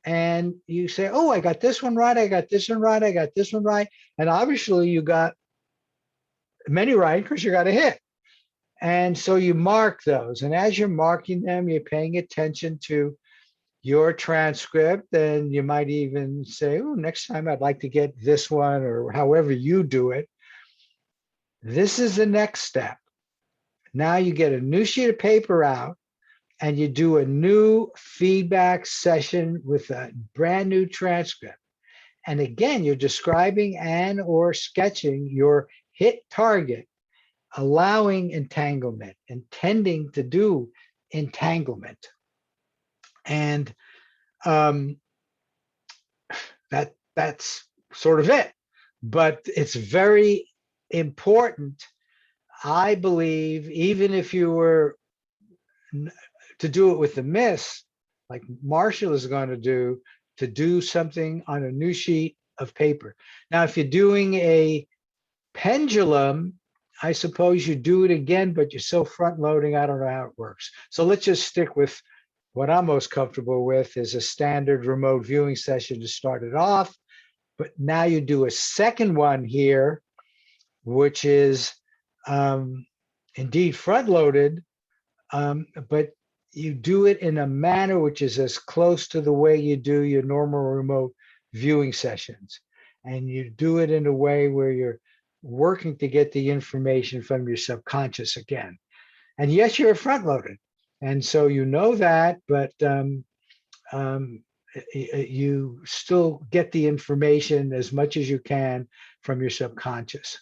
and you say, oh, I got this one right, I got this one right, I got this one right. And obviously you got many right because you got a hit. And so you mark those. And as you're marking them, you're paying attention to your transcript. And you might even say, oh, next time I'd like to get this one, or however you do it. This is the next step. Now you get a new sheet of paper out and you do a new feedback session with a brand new transcript. And again, you're describing and or sketching your hit target, allowing entanglement, intending to do entanglement. And that's sort of it. But it's very important, I believe, even if you were to do it with the miss, like Marshall is going to do something on a new sheet of paper. Now, if you're doing a pendulum, I suppose you do it again, but you're so front loading, I don't know how it works. So let's just stick with what I'm most comfortable with is a standard remote viewing session to start it off. But now you do a second one here, which is indeed front loaded, but you do it in a manner which is as close to the way you do your normal remote viewing sessions. And you do it in a way where you're working to get the information from your subconscious again. And yes, you're front loaded. And so you know that, but you still get the information as much as you can from your subconscious.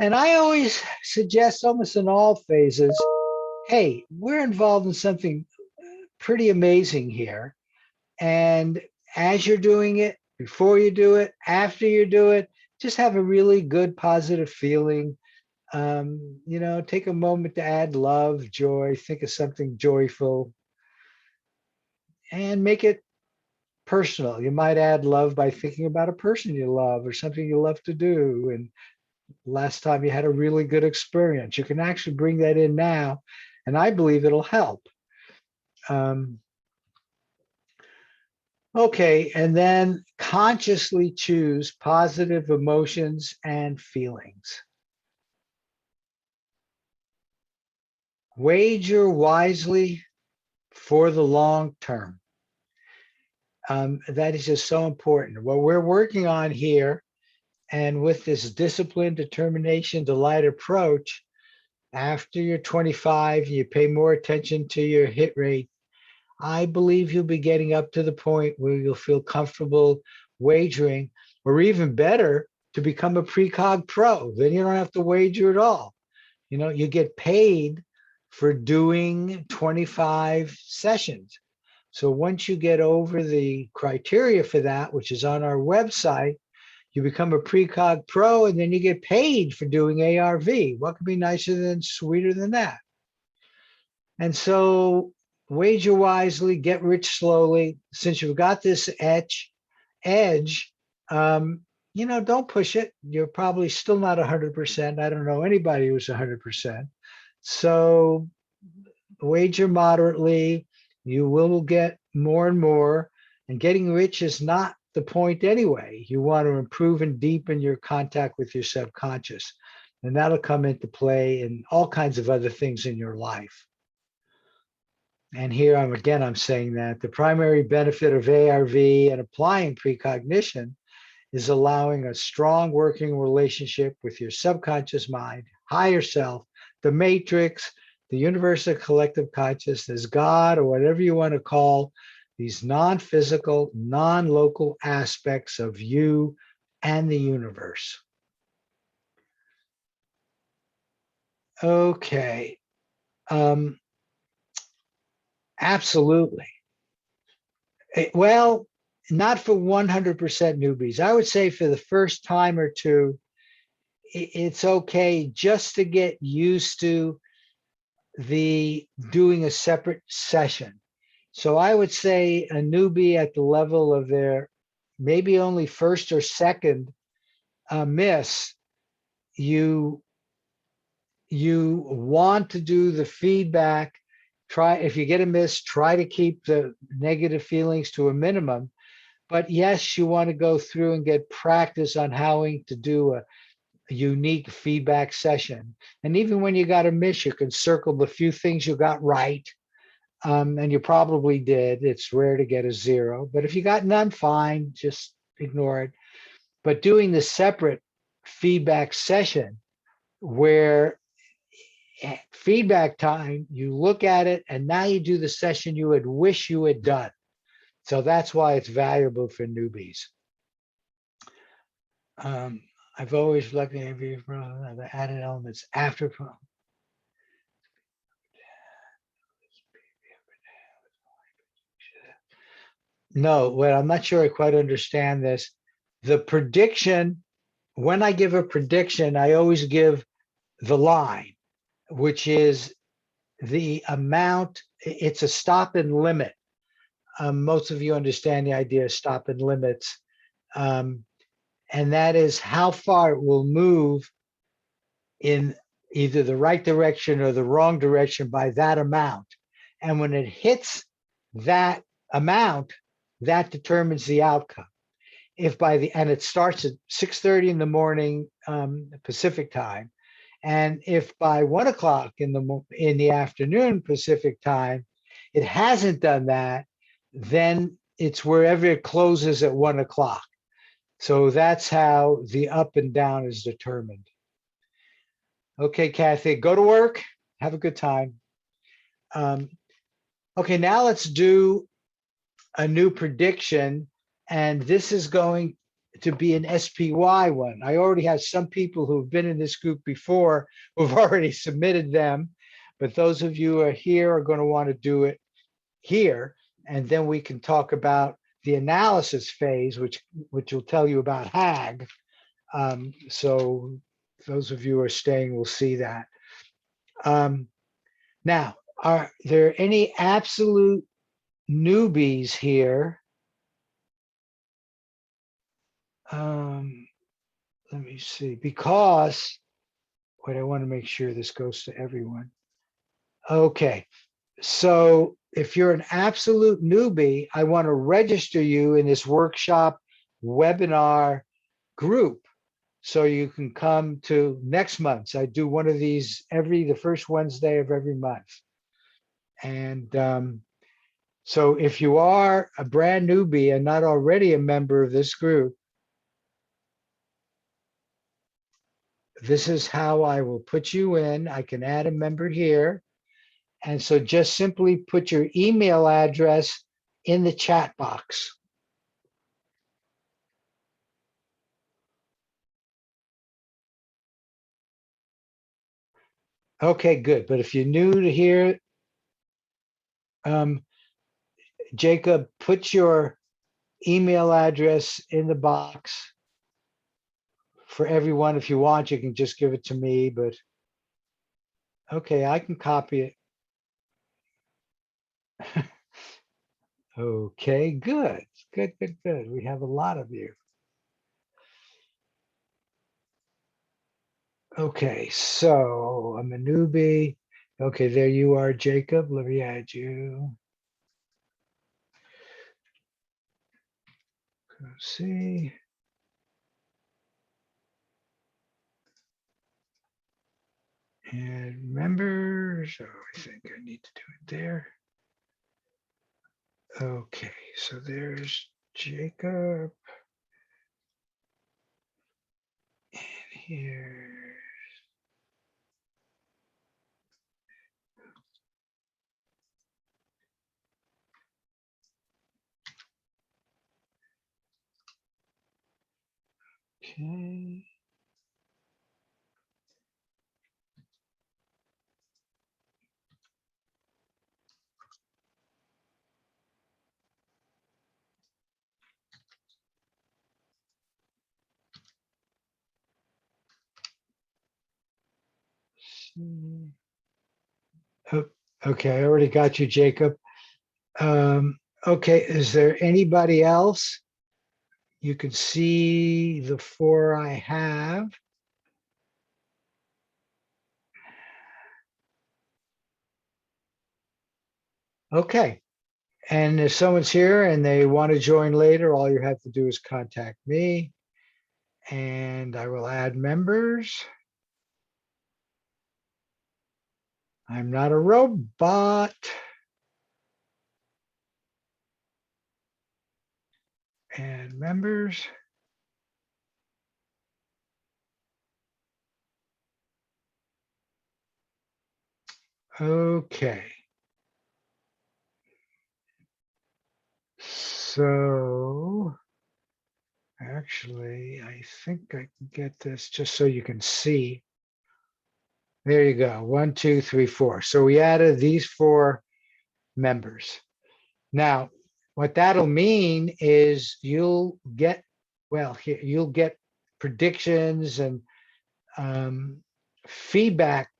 And I always suggest, almost in all phases, hey, we're involved in something pretty amazing here. And as you're doing it, before you do it, after you do it, just have a really good, positive feeling. You know, take a moment to add love, joy, think of something joyful, and make it personal. You might add love by thinking about a person you love or something you love to do. And last time you had a really good experience. You can actually bring that in now, and I believe it'll help. Okay, and then consciously choose positive emotions and feelings. Wager wisely for the long term. That is just so important. What we're working on here, and with this discipline, determination, delight approach, after you're 25, you pay more attention to your hit rate. I believe you'll be getting up to the point where you'll feel comfortable wagering, or even better, to become a precog pro. Then you don't have to wager at all. You know, you get paid for doing 25 sessions. So once you get over the criteria for that, which is on our website, you become a precog pro, and then you get paid for doing ARV. What could be nicer than, sweeter than that? And so wager wisely, get rich slowly. Since you've got this edge, you know, don't push it. You're probably still not 100%. I don't know anybody who's 100%. So wager moderately, You will get more and more, and getting rich is not the point anyway. You want to improve and deepen your contact with your subconscious, and that'll come into play in all kinds of other things in your life. And here I'm saying that the primary benefit of ARV and applying precognition is allowing a strong working relationship with your subconscious mind, higher self, the matrix, the universal collective consciousness, God, or whatever you want to call these non-physical, non-local aspects of you and the universe. Okay. Absolutely. Well, not for 100% newbies. I would say for the first time or two, it's okay just to get used to the doing a separate session. So I would say a newbie at the level of their maybe only first or second miss, you want to do the feedback. Try, if you get a miss, try to keep the negative feelings to a minimum. But yes, you want to go through and get practice on how to do a unique feedback session. And even when you got a miss, you can circle the few things you got right. And you probably did. It's rare to get a 0, but if you got none, fine, just ignore it. But doing the separate feedback session where feedback time, you look at it and now you do the session you would wish you had done. So that's why it's valuable for newbies. I've always liked the AV for the added elements after. No, well, I'm not sure I quite understand this. The prediction, when I give a prediction, I always give the line, which is the amount, it's a stop and limit. Most of you understand the idea of stop and limits. And that is how far it will move in either the right direction or the wrong direction by that amount. And when it hits that amount, that determines the outcome. If by the, and it starts at 6:30 in the morning Pacific time, and if by 1 o'clock in the afternoon Pacific time, it hasn't done that, then it's wherever it closes at 1 o'clock. So that's how the up and down is determined. Okay, Kathy, go to work. Have a good time. Okay, now let's do a new prediction. And this is going to be an SPY one. I already have some people who've been in this group before who've already submitted them. But those of you who are here are going to want to do it here. And then we can talk about the analysis phase, which will tell you about HAG. So those of you who are staying will see that. Now, are there any absolute newbies here? Let me see, because, wait, I want to make sure this goes to everyone. Okay, so if you're an absolute newbie, I want to register you in this workshop webinar group. So you can come to next month's. I do one of these the first Wednesday of every month. And so if you are a brand newbie and not already a member of this group, this is how I will put you in. I can add a member here. And so just simply put your email address in the chat box. Okay, good. But if you're new to here, Jacob, put your email address in the box for everyone. If you want, you can just give it to me, but okay, I can copy it. Okay, good, good, good, good. We have a lot of you. Okay, so I'm a newbie. Okay, there you are, Jacob. Let me add you. Let's see. And members, oh, I think I need to do it there. Okay, so there's Jacob. And here. Okay. Oh, okay, I already got you, Jacob. Okay, is there anybody else? You can see the four I have. Okay, and if someone's here and they want to join later, all you have to do is contact me and I will add members. I'm not a robot. Add members. Okay. So actually, I think I can get this just so you can see. There you go. 1, 2, 3, 4. So we added these four members. Now, what that'll mean is you'll get, well, you'll get predictions and feedback,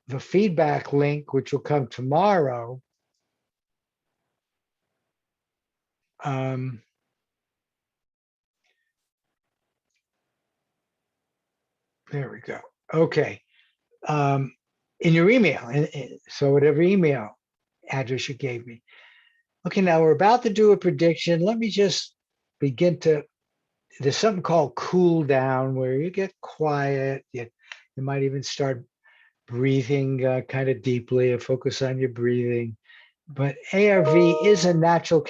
the feedback link, which will come tomorrow. There we go. Okay. In your email. So whatever email address you gave me. Okay, now we're about to do a prediction. Let me just begin to, there's something called cool down where you get quiet. You might even start breathing kind of deeply and focus on your breathing. But ARV is a natural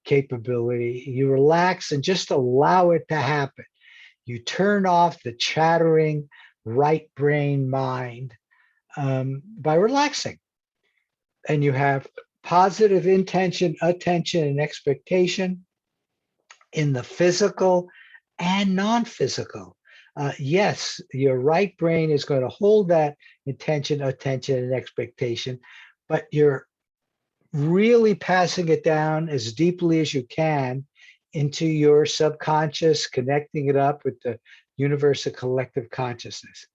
capability. You relax and just allow it to happen. You turn off the chattering right brain mind by relaxing. And you have positive intention, attention, and expectation in the physical and non-physical. Yes, your right brain is going to hold that intention, attention, and expectation, but you're really passing it down as deeply as you can into your subconscious, connecting it up with the universe of collective consciousness.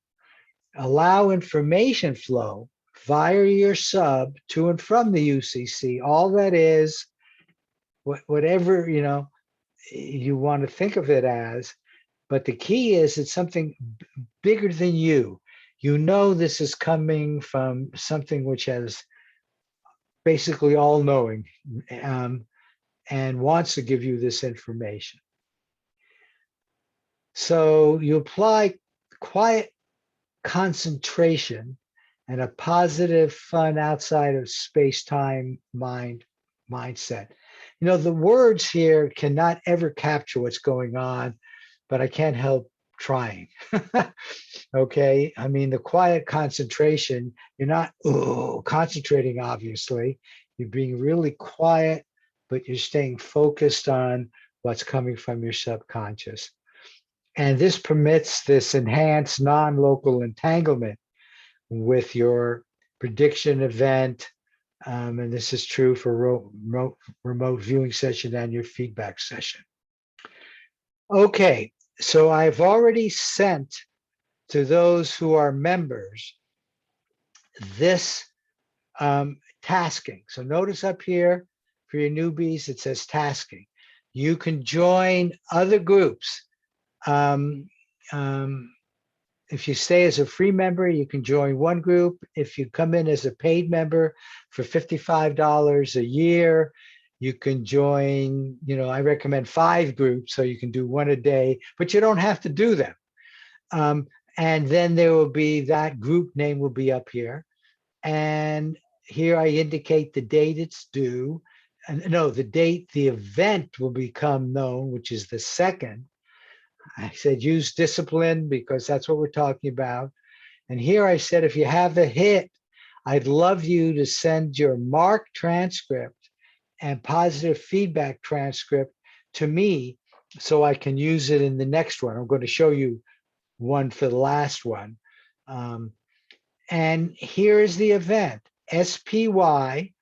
Allow information flow via your sub to and from the UCC. All that is, whatever you want to think of it as, but the key is it's something bigger than you. You know this is coming from something which has basically all knowing and wants to give you this information. So you apply quiet concentration and a positive, fun, outside of space-time mindset. The words here cannot ever capture what's going on, but I can't help trying. Okay. I mean, the quiet concentration, you're not concentrating, obviously. You're being really quiet, but you're staying focused on what's coming from your subconscious. And this permits this enhanced non-local entanglement with your prediction event. And this is true for remote viewing session and your feedback session. Okay, so I've already sent to those who are members this tasking. So notice up here for your newbies, it says tasking. You can join other groups. If you stay as a free member, you can join one group. If you come in as a paid member for $55 a year, You can join, I recommend 5 groups, so you can do one a day, but you don't have to do them. And then there will be that group name will be up here. And here I indicate the date it's due. And no, the date the event will become known, which is the 2nd. I said use discipline because that's what we're talking about. And here I said, if you have a hit, I'd love you to send your mark transcript and positive feedback transcript to me so I can use it in the next one. I'm going to show you one for the last one. And here is the event, SPY,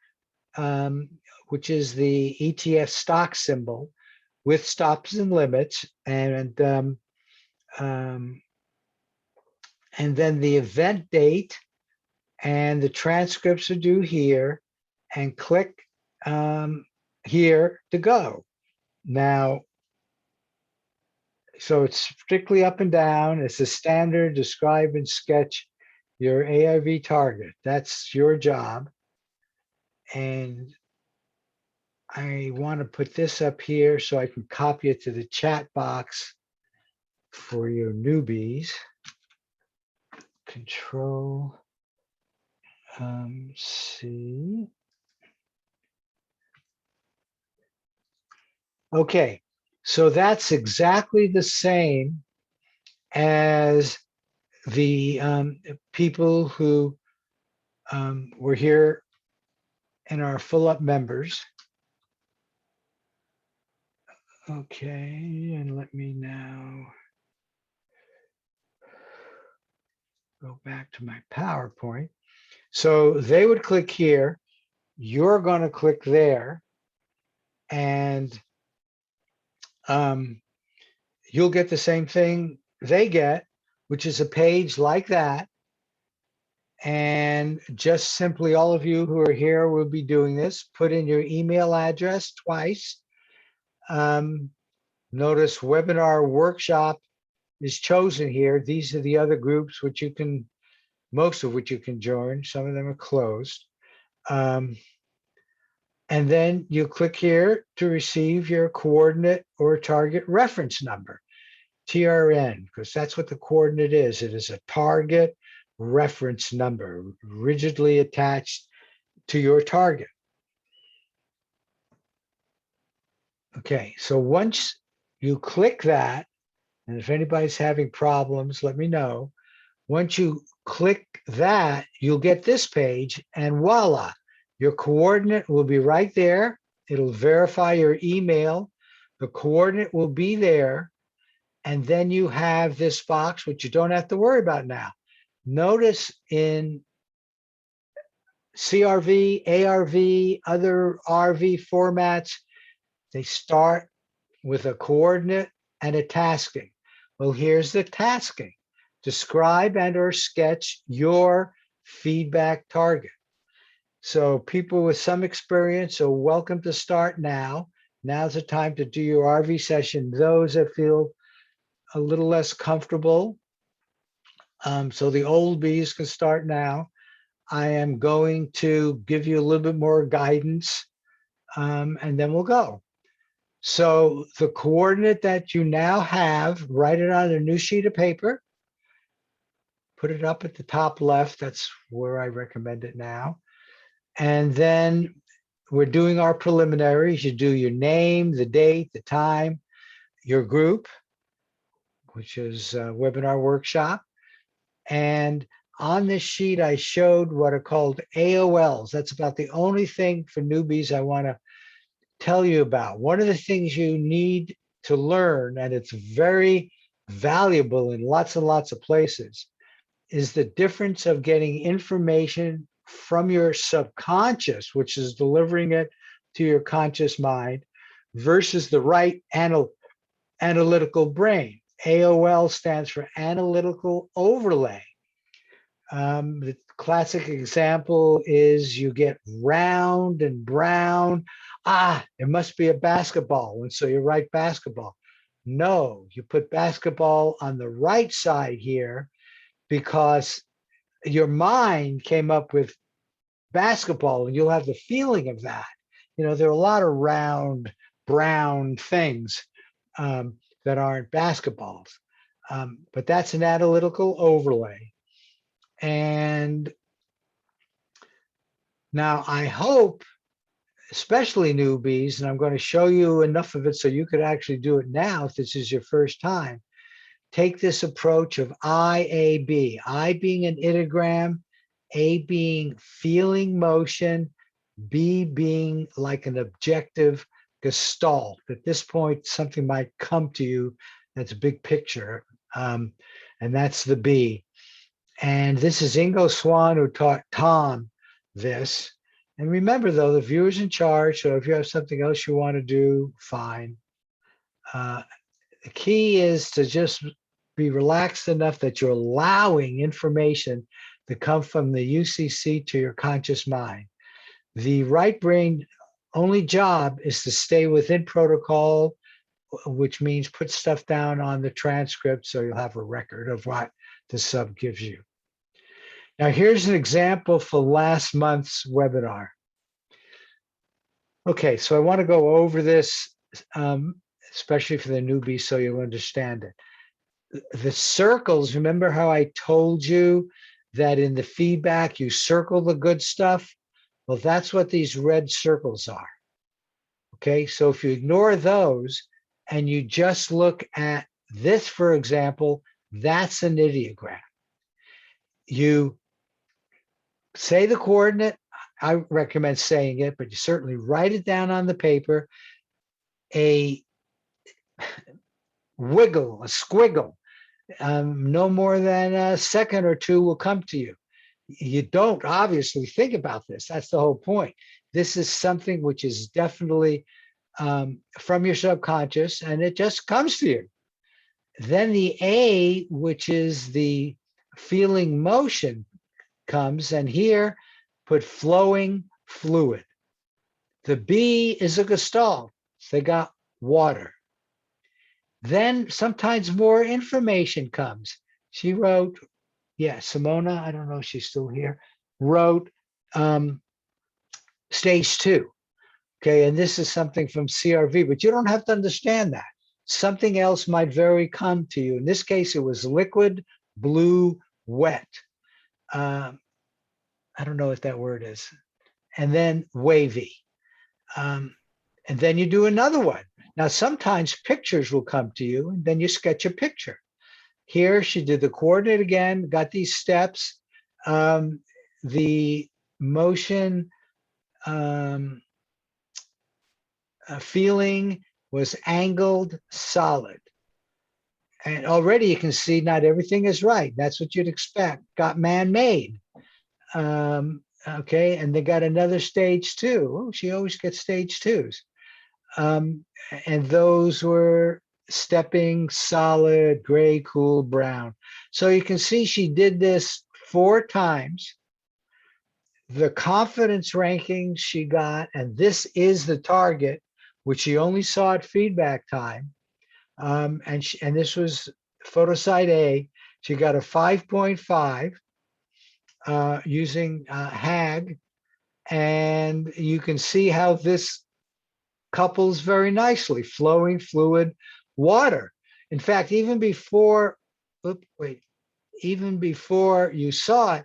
which is the ETF stock symbol with stops and limits. And then the event date, and the transcripts are due here, and click here to go. Now, so it's strictly up and down. It's a standard, describe and sketch your ARV target. That's your job. And I want to put this up here so I can copy it to the chat box for your newbies. Control C. Okay, so that's exactly the same as the people who were here and are full up members. Okay, and let me now go back to my PowerPoint. So they would click here, you're going to click there, and you'll get the same thing they get, which is a page like that. And just simply all of you who are here will be doing this. Put in your email address twice. Notice webinar workshop is chosen here. These are the other groups which you can, most of which you can join. Some of them are closed. And then you click here to receive your coordinate or target reference number, TRN, because that's what the coordinate is. It is a target reference number rigidly attached to your target. Okay, so once you click that, and if anybody's having problems, let me know. Once you click that, you'll get this page, and voila, your coordinate will be right there. It'll verify your email. The coordinate will be there. And then you have this box, which you don't have to worry about now. Notice in CRV, ARV, other RV formats, they start with a coordinate and a tasking. Well, here's the tasking. Describe and or sketch your feedback target. So people with some experience are welcome to start now. Now's the time to do your RV session. Those that feel a little less comfortable, so the old bees can start now. I am going to give you a little bit more guidance, and then we'll go. So the coordinate that you now have, write it on a new sheet of paper. Put it up at the top left. That's where I recommend it now. And then we're doing our preliminaries. You do your name, the date, the time, your group, which is a webinar workshop. And on this sheet, I showed what are called AOLs. That's about the only thing for newbies I want to tell you about. One of the things you need to learn, and it's very valuable in lots and lots of places, is the difference of getting information from your subconscious, which is delivering it to your conscious mind, versus the right analytical brain. AOL stands for analytical overlay. The classic example is you get round and brown. It must be a basketball. And so you write basketball. No, you put basketball on the right side here because your mind came up with basketball and you'll have the feeling of that. There are a lot of round brown things that aren't basketballs. But that's an analytical overlay. And now I hope, especially newbies, and I'm going to show you enough of it so you could actually do it now if this is your first time. Take this approach of IAB, I being an ideogram, A being feeling motion, B being like an objective gestalt. At this point, something might come to you that's a big picture, and that's the B. And this is Ingo Swan who taught Tom this. And remember, though, the viewer's in charge. So if you have something else you want to do, fine. The key is to just be relaxed enough that you're allowing information to come from the UCC to your conscious mind. The right brain only job is to stay within protocol, which means put stuff down on the transcript so you'll have a record of what the sub gives you. Now, here's an example for last month's webinar. Okay, so I want to go over this, especially for the newbies, so you'll understand it. The circles, remember how I told you that in the feedback you circle the good stuff? Well, that's what these red circles are. Okay, so if you ignore those and you just look at this, for example, that's an ideogram. You say the coordinate. I recommend saying it, but you certainly write it down on the paper. A wiggle, a squiggle, no more than a second or two will come to you. You don't obviously think about this. That's the whole point. This is something which is definitely from your subconscious, and it just comes to you. Then the A, which is the feeling motion, comes, and here put flowing fluid. The B is a gestalt. They got water. Then sometimes more information comes. She wrote, Simona, I don't know if she's still here, wrote stage 2. Okay, and this is something from CRV, but you don't have to understand that. Something else might very come to you. In this case, it was liquid, blue, wet. I don't know what that word is. And then wavy. And then you do another one. Now, sometimes pictures will come to you, and then you sketch a picture. Here, she did the coordinate again, got these steps. The motion feeling was angled solid. And already you can see not everything is right. That's what you'd expect. Got man-made. Okay, and they got another stage 2. Oh, she always gets stage 2s. And those were stepping, solid, gray, cool, brown. So you can see she did this 4 times. The confidence rankings she got, and this is the target, which she only saw at feedback time. And this was photo site A. She got a 5.5 using HAG. And you can see how this couples very nicely, flowing fluid, water. In fact, even before you saw it,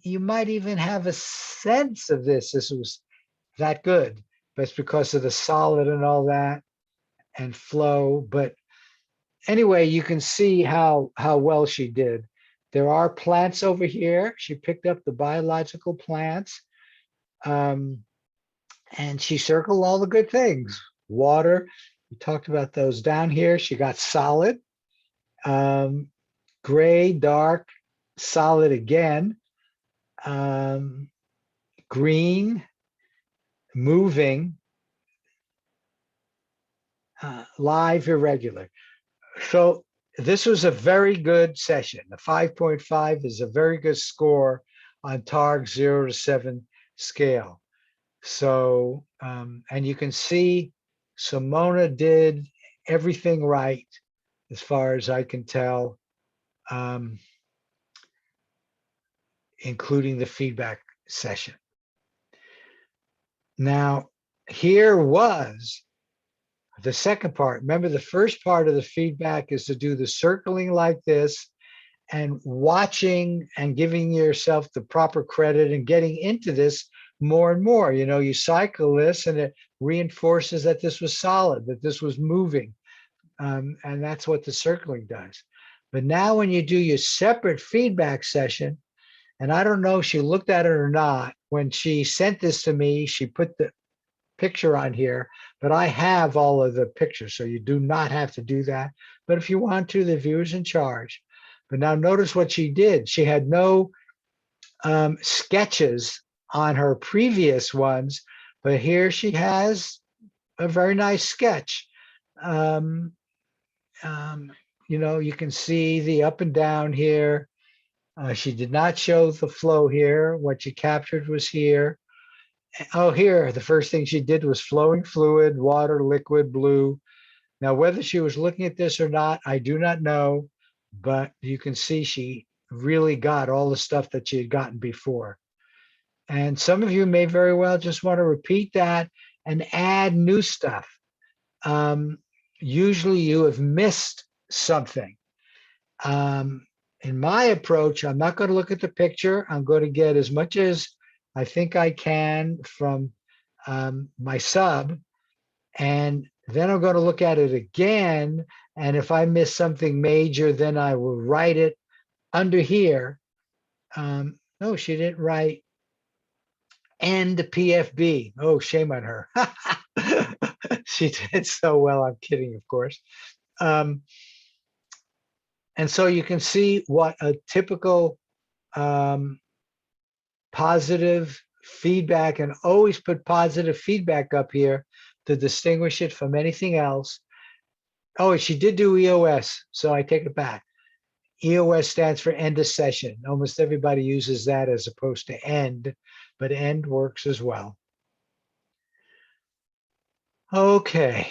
you might even have a sense of this. This was that good, but it's because of the solid and all that and flow. But anyway, you can see how well she did. There are plants over here. She picked up the biological plants. And she circled all the good things. Water, we talked about those down here. She got solid, gray, dark, solid again, green, moving, live, irregular. So this was a very good session. The 5.5 is a very good score on TARG 0 to 7 scale. So, and you can see Simona did everything right, as far as I can tell, including the feedback session. Now, here was the second part. Remember, the first part of the feedback is to do the circling like this and watching and giving yourself the proper credit and getting into this more and more. You know, you cycle this and it reinforces that this was solid, that this was moving. And that's what the circling does. But now when you do your separate feedback session, and I don't know if she looked at it or not, when she sent this to me, she put the picture on here, but I have all of the pictures, so you do not have to do that. But if you want to, the viewer's in charge. But now notice what she did. She had no sketches on her previous ones, but here she has a very nice sketch. Um, you know, you can see the up and down here. She did not show the flow here. What she captured was here. Oh, here, the first thing she did was flowing fluid, water, liquid, blue. Now, whether she was looking at this or not, I do not know, but you can see she really got all the stuff that she had gotten before. And some of you may very well just want to repeat that and add new stuff. Usually you have missed something. In my approach, I'm not going to look at the picture. I'm going to get as much as I think I can from my sub, and then I'm going to look at it again. And if I miss something major, then I will write it under here. No, she didn't write end PFB. Oh, shame on her. She did so well. I'm kidding, of course. And so you can see what a typical positive feedback, and always put positive feedback up here to distinguish it from anything else. Oh, she did do EOS, so I take it back. EOS stands for end of session. Almost everybody uses that as opposed to end, but end works as well. Okay,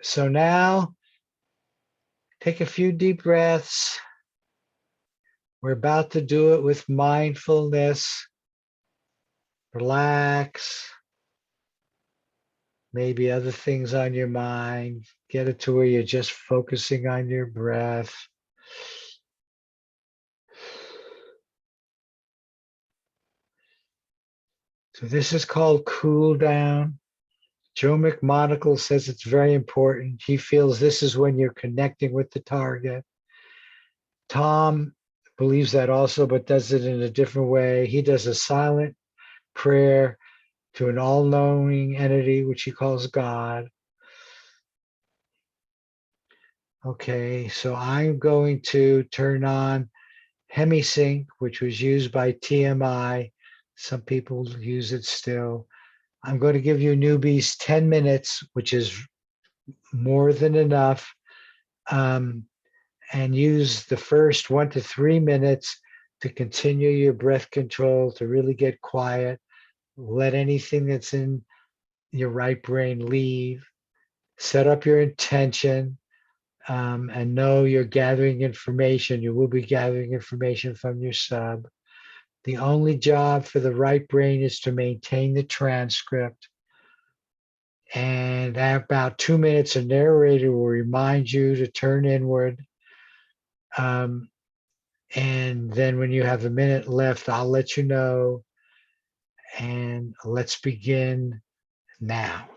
so now take a few deep breaths. We're about to do it with mindfulness. Relax. Maybe other things on your mind. Get it to where you're just focusing on your breath. So this is called cool down. Joe McMonagle says it's very important. He feels this is when you're connecting with the target. Tom believes that also, but does it in a different way. He does a silent prayer to an all-knowing entity, which he calls God. Okay, so I'm going to turn on HemiSync, which was used by TMI. Some people use it still. I'm going to give you newbies 10 minutes, which is more than enough, and use the first 1 to 3 minutes to continue your breath control, to really get quiet. Let anything that's in your right brain leave. Set up your intention, and know you're gathering information. You will be gathering information from your sub. The only job for the right brain is to maintain the transcript. And at about 2 minutes, a narrator will remind you to turn inward. And then when you have a minute left, I'll let you know. And let's begin now.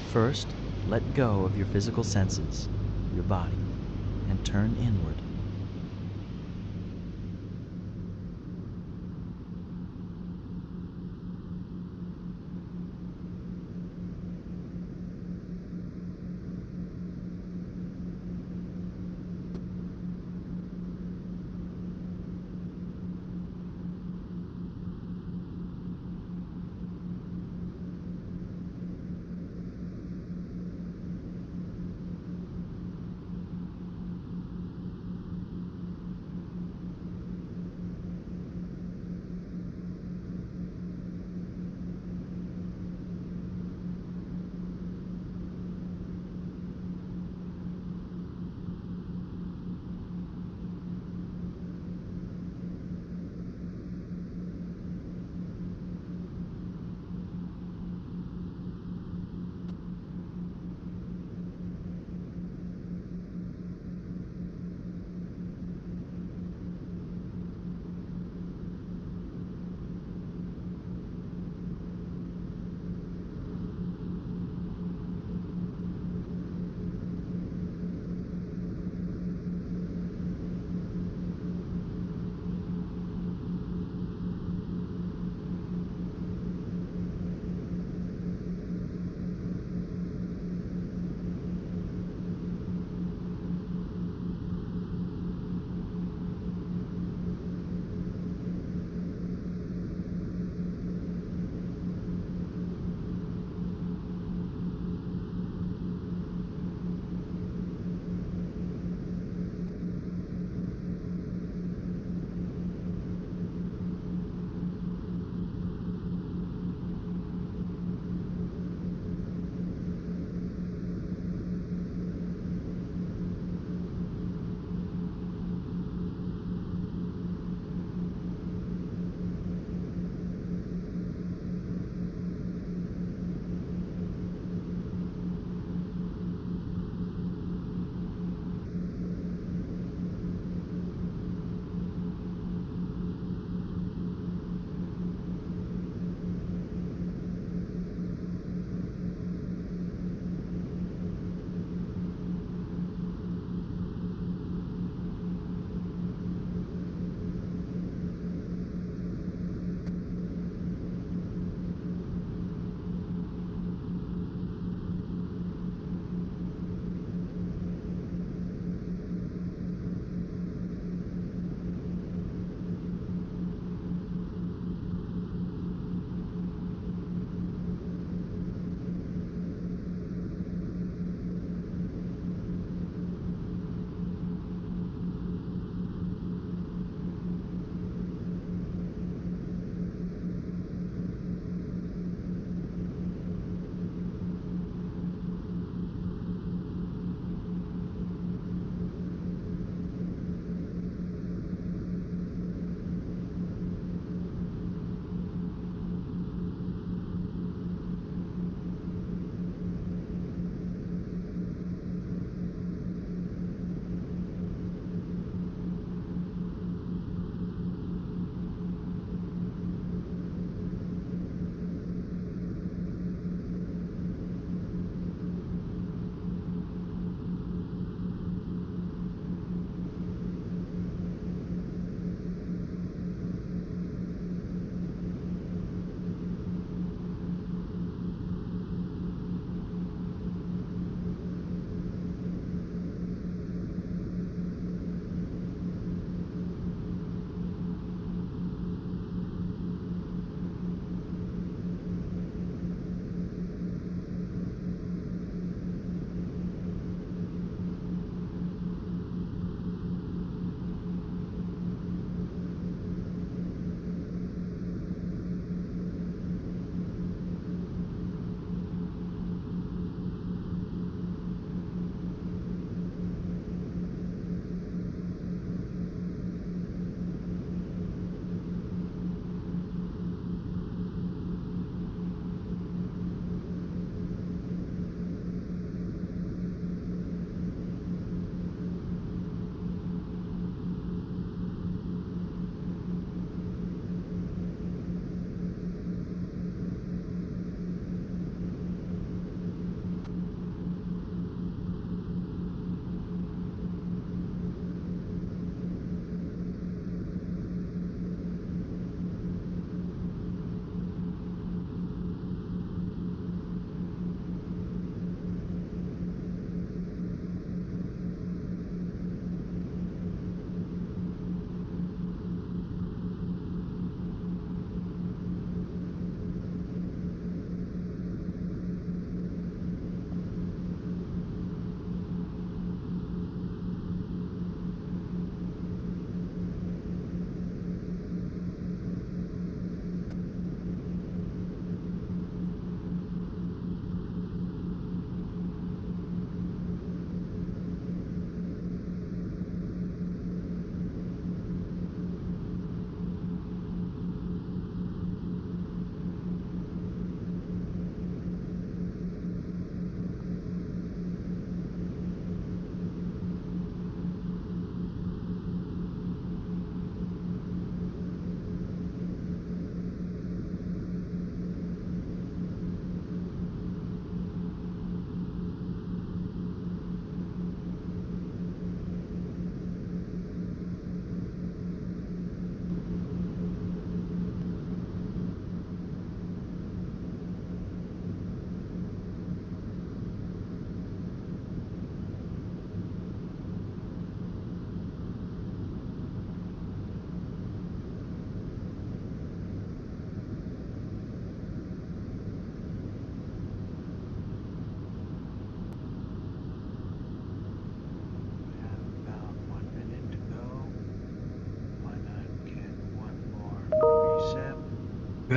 First, let go of your physical senses, your body, and turn inward.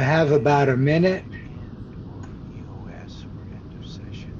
have about a minute. EOS or end of session.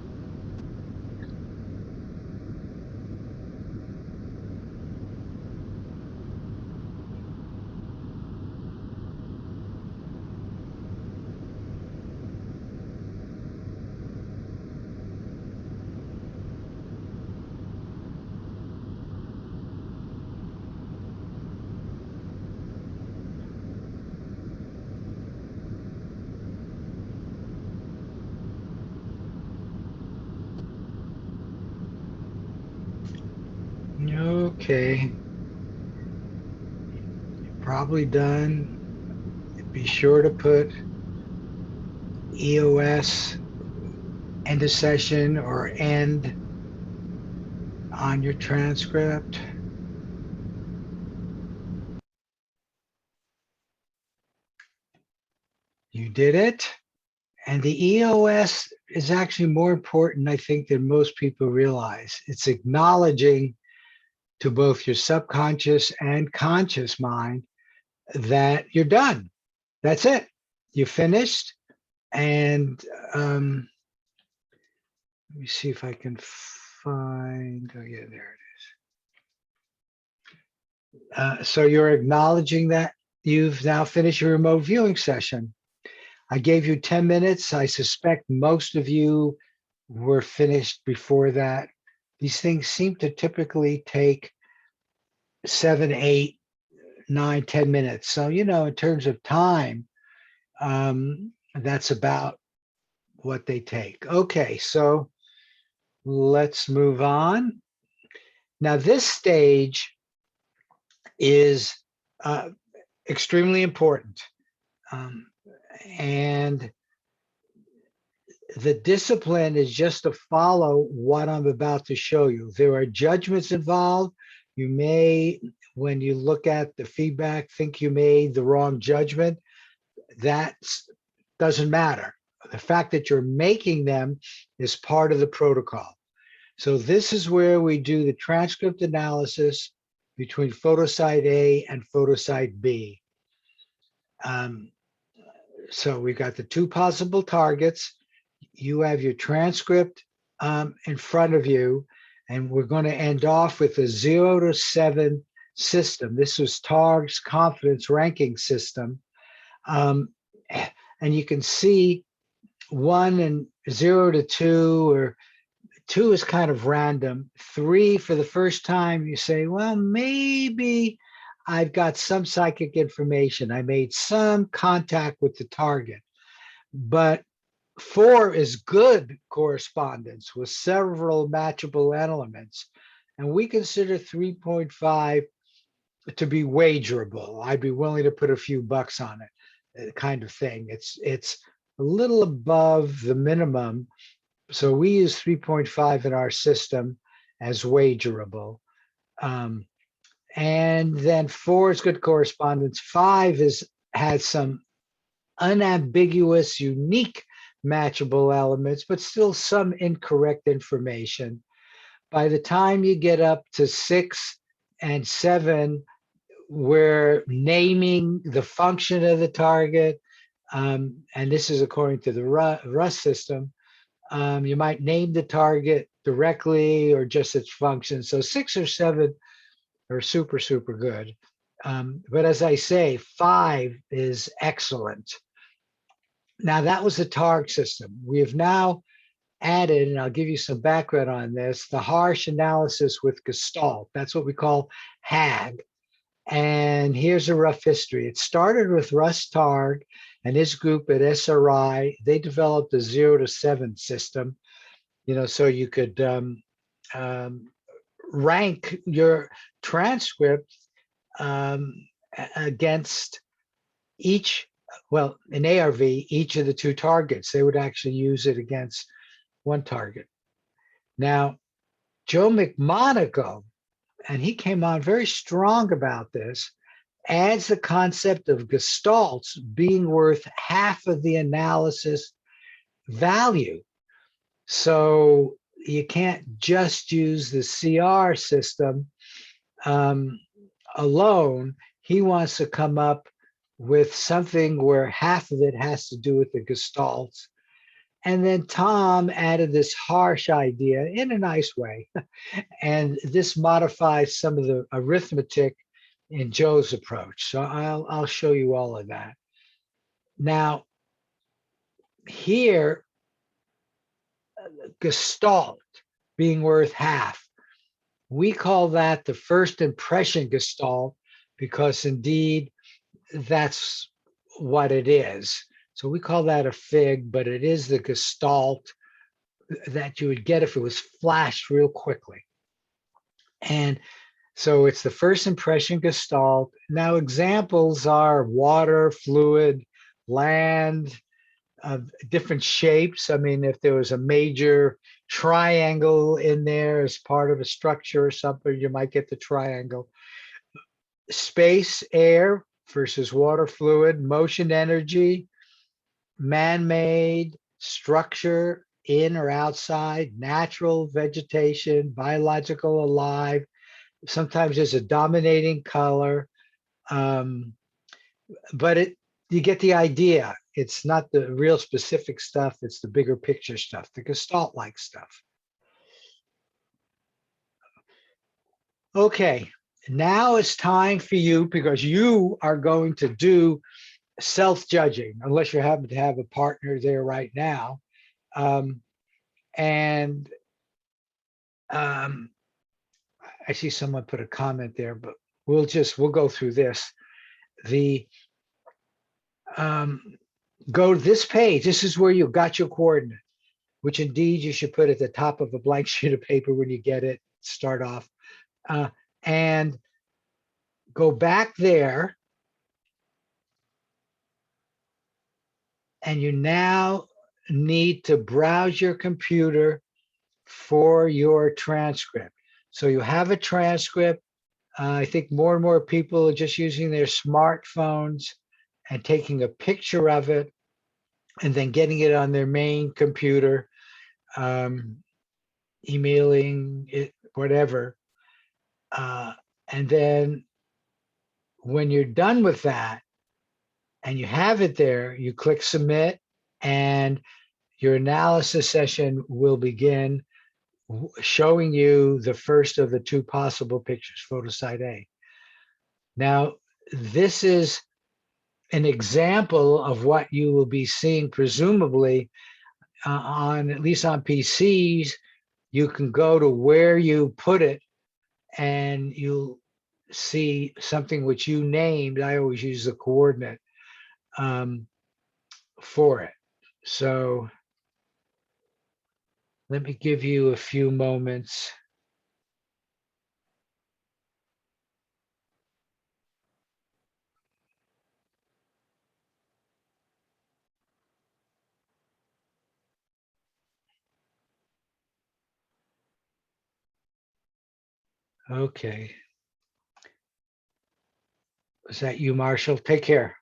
Okay. Probably done. Be sure to put EOS end of session or end on your transcript. You did it. And the EOS is actually more important, I think, than most people realize. It's acknowledging to both your subconscious and conscious mind that you're done. That's it. You finished. And let me see if I can find, oh yeah, there it is. So you're acknowledging that you've now finished your remote viewing session. I gave you 10 minutes. I suspect most of you were finished before that. These things seem to typically take 7, 8, 9, 10 minutes. So, in terms of time, that's about what they take. Okay, so let's move on. Now, this stage is extremely important. And the discipline is just to follow what I'm about to show you. There are judgments involved. You may, when you look at the feedback, think you made the wrong judgment. That doesn't matter. The fact that you're making them is part of the protocol. So this is where we do the transcript analysis between photosite A and photosite B. So we've got the two possible targets. You have your transcript in front of you, and we're going to end off with a 0 to 7 system. This was TARG's confidence ranking system. And you can see 1 and 0 to 2, or 2 is kind of random. 3, for the first time, you say, well, maybe I've got some psychic information. I made some contact with the target. But 4 is good correspondence with several matchable elements. And we consider 3.5 to be wagerable. I'd be willing to put a few bucks on it, kind of thing. It's a little above the minimum. So we use 3.5 in our system as wagerable. And then 4 is good correspondence. 5 has some unambiguous, unique matchable elements, but still some incorrect information. By the time you get up to 6 and 7, we're naming the function of the target. And this is according to the Rust system. You might name the target directly or just its function. So 6 or 7 are super, super good. But as I say, 5 is excellent. Now, that was the TARG system. We have now added, and I'll give you some background on this, the harsh analysis with Gestalt. That's what we call HAG. And here's a rough history. It started with Russ Targ and his group at SRI. They developed a 0 to 7 system, so you could rank your transcript against each, well, in ARV, each of the 2 targets. They would actually use it against 1 target. Now, Joe McMonagle, and he came on very strong about this, adds the concept of gestalts being worth half of the analysis value. So you can't just use the CR system alone. He wants to come up with something where half of it has to do with the Gestalt. And then Tom added this harsh idea in a nice way. And this modifies some of the arithmetic in Joe's approach. So I'll show you all of that. Now, here, Gestalt being worth half, we call that the first impression Gestalt because indeed that's what it is. So we call that a fig, but it is the Gestalt that you would get if it was flashed real quickly. And so it's the first impression Gestalt. Now examples are water, fluid, land, of different shapes. I mean, if there was a major triangle in there as part of a structure or something, you might get the triangle. Space, air versus water, fluid, motion, energy, man-made, structure, in or outside, natural, vegetation, biological, alive. Sometimes there's a dominating color, but you get the idea. It's not the real specific stuff, it's the bigger picture stuff, the Gestalt-like stuff. Okay, now it's time for you, because you are going to do self-judging, unless you happen to have a partner there right now. I see someone put a comment there, but we'll go through this. Go to this page. This is where you got your coordinate, which indeed you should put at the top of a blank sheet of paper when you get it, start off. And go back there. And you now need to browse your computer for your transcript. So you have a transcript. I think more and more people are just using their smartphones and taking a picture of it and then getting it on their main computer, emailing it, whatever. And then when you're done with that and you have it there, you click submit and your analysis session will begin, showing you the first of the two possible pictures, photosite A. Now, this is an example of what you will be seeing presumably on, at least on PCs. You can go to where you put it and you'll see something which you named. I always use the coordinate for it. So let me give you a few moments. Okay. Is that you, Marshall? Take care.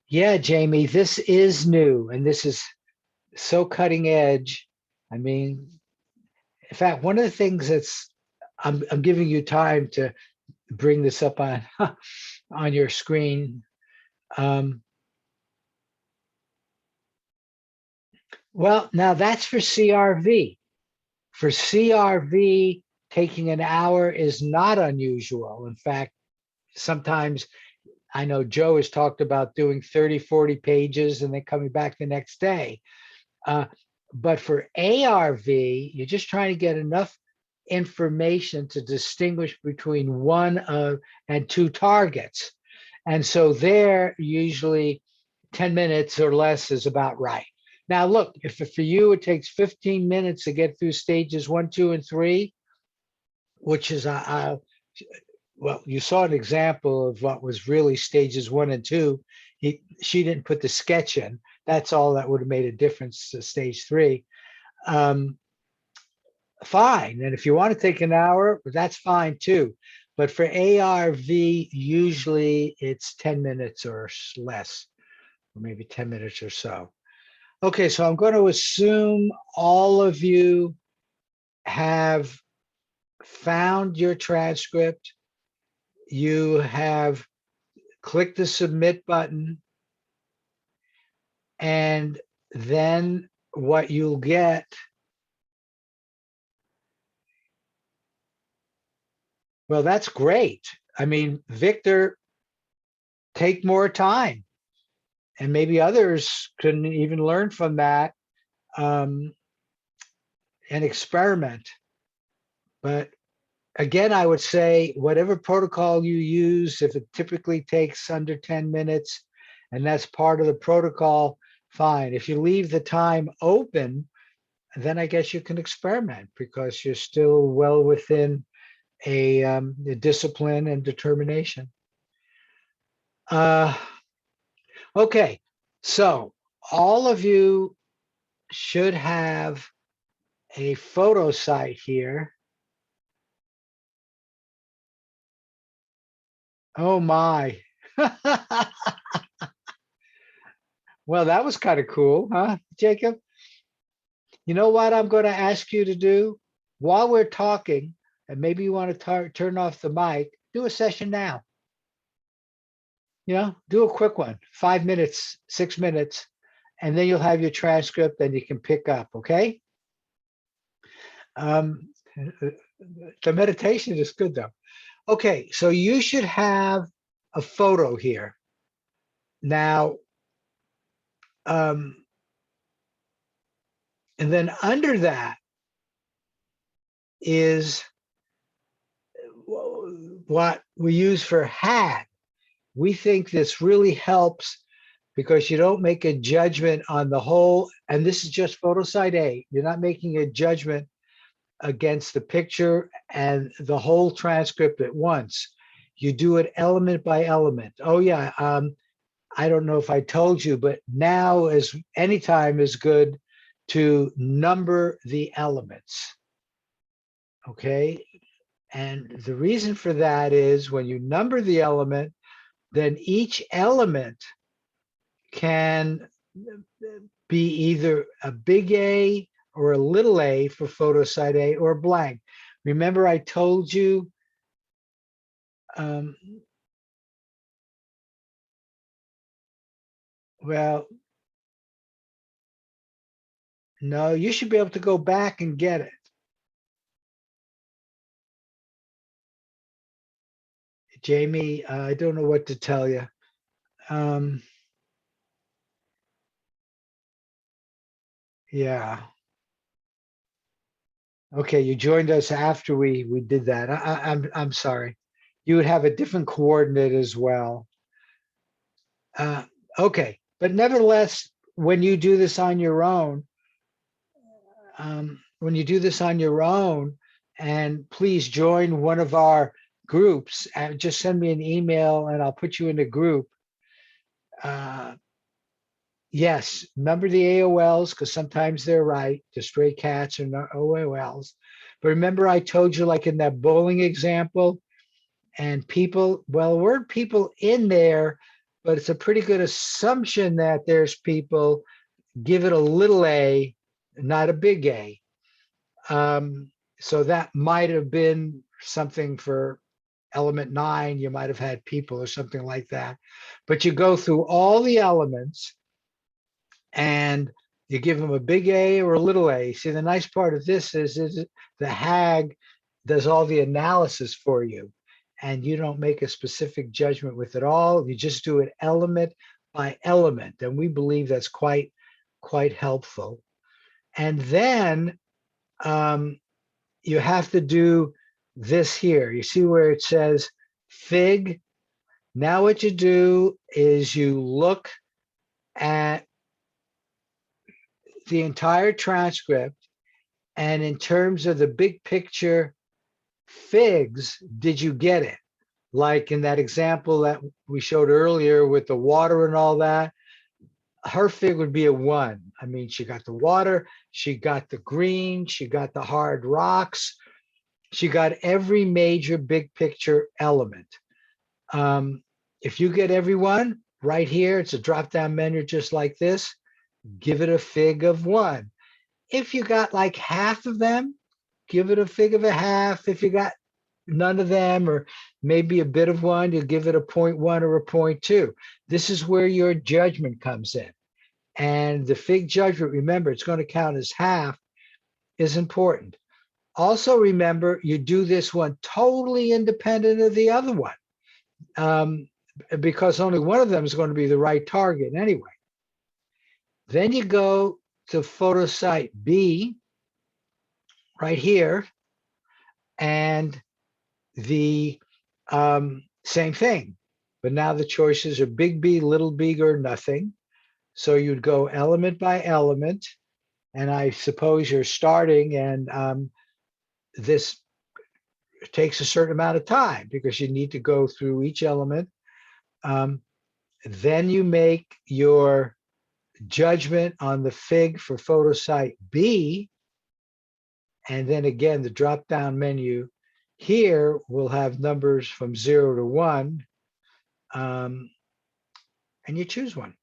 Yeah, Jamie, this is new and this is so cutting edge. I mean, in fact, one of the things that's, I'm giving you time to bring this up on on your screen. Well, now that's for CRV. For CRV, taking an hour is not unusual. In fact, sometimes I know Joe has talked about doing 30, 40 pages and then coming back the next day. But for ARV, you're just trying to get enough information to distinguish between one and two targets. And so there, usually 10 minutes or less is about right. Now, look, if for you it takes 15 minutes to get through stages 1, 2, and 3, which is, well, you saw an example of what was really stages 1 and 2. She didn't put the sketch in. That's all that would have made a difference to stage 3. Fine. And if you want to take an hour, that's fine too. But for ARV, usually it's 10 minutes or less, or maybe 10 minutes or so. Okay, so I'm going to assume all of you have found your transcript. you have clicked the submit button, and then what you'll get, well, that's great. I mean, Victor, take more time, and maybe others can even learn from that, and experiment. But again, I would say whatever protocol you use, if it typically takes under 10 minutes and that's part of the protocol, fine. If you leave the time open, then I guess you can experiment because you're still well within a discipline and determination. Okay, so all of you should have a photo site here. Oh my. Well, that was kind of cool, huh, Jacob? You know what I'm going to ask you to do while we're talking, and maybe you want to turn off the mic, do a session now. You know, do a quick one, 5 minutes, 6 minutes, and then you'll have your transcript and you can pick up, okay? The meditation is good though. Okay, so you should have a photo here. Now, and then under that is what we use for HAG. We think this really helps because you don't make a judgment on the whole, and this is just photo site A. You're not making a judgment against the picture and the whole transcript at once. You do it element by element. Oh yeah, I don't know if I told you, but now is anytime is good to number the elements. Okay, and the reason for that is when you number the element, then each element can be either a big A or a little a for photo site A or blank. Remember I told you well, no, you should be able to go back and get it. Jamie, I don't know what to tell you. Yeah. Okay, you joined us after we did that. I'm sorry. You would have a different coordinate as well. Okay, but nevertheless, when you do this on your own, and please join one of our groups, and just send me an email and I'll put you in a group. Yes, remember the AOLs, because sometimes they're right. The stray cats are not AOLs. But remember I told you, like in that bowling example, and people, well, the word people in there, but it's a pretty good assumption that there's people. Give it a little a, not a big A. So that might have been something for element 9. You might have had people or something like that. But you go through all the elements and you give them a big A or a little a. See, the nice part of this is the HAG does all the analysis for you, and you don't make a specific judgment with it all. You just do it element by element, and we believe that's quite helpful. And then you have to do this here. You see where it says Fig? Now what you do is you look at the entire transcript, and in terms of the big picture figs, did you get it? Like in that example that we showed earlier with the water and all that, her fig would be a 1. I mean, she got the water, she got the green, she got the hard rocks, she got every major big picture element. If you get every one right here, it's a drop-down menu just like this, give it a fig of 1. If you got like half of them, give it a fig of a half. If you got none of them, or maybe a bit of one, you'll give it a 0.1 or a 0.2. This is where your judgment comes in. And the fig judgment, remember, it's going to count as half, is important. Also remember, you do this one totally independent of the other one, because only one of them is going to be the right target anyway. Then you go to photosite B right here, and the same thing, but now the choices are big B, little b, or nothing. So you'd go element by element, and I suppose you're starting, and this takes a certain amount of time because you need to go through each element. Then you make your judgment on the fig for photosite B, and then again, the drop-down menu here will have numbers from 0 to 1, and you choose one.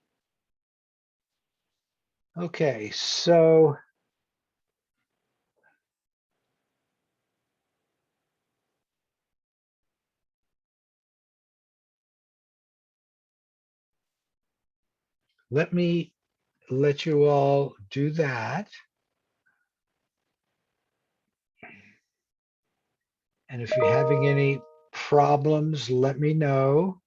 Okay, so let me let you all do that. And if you're having any problems, let me know.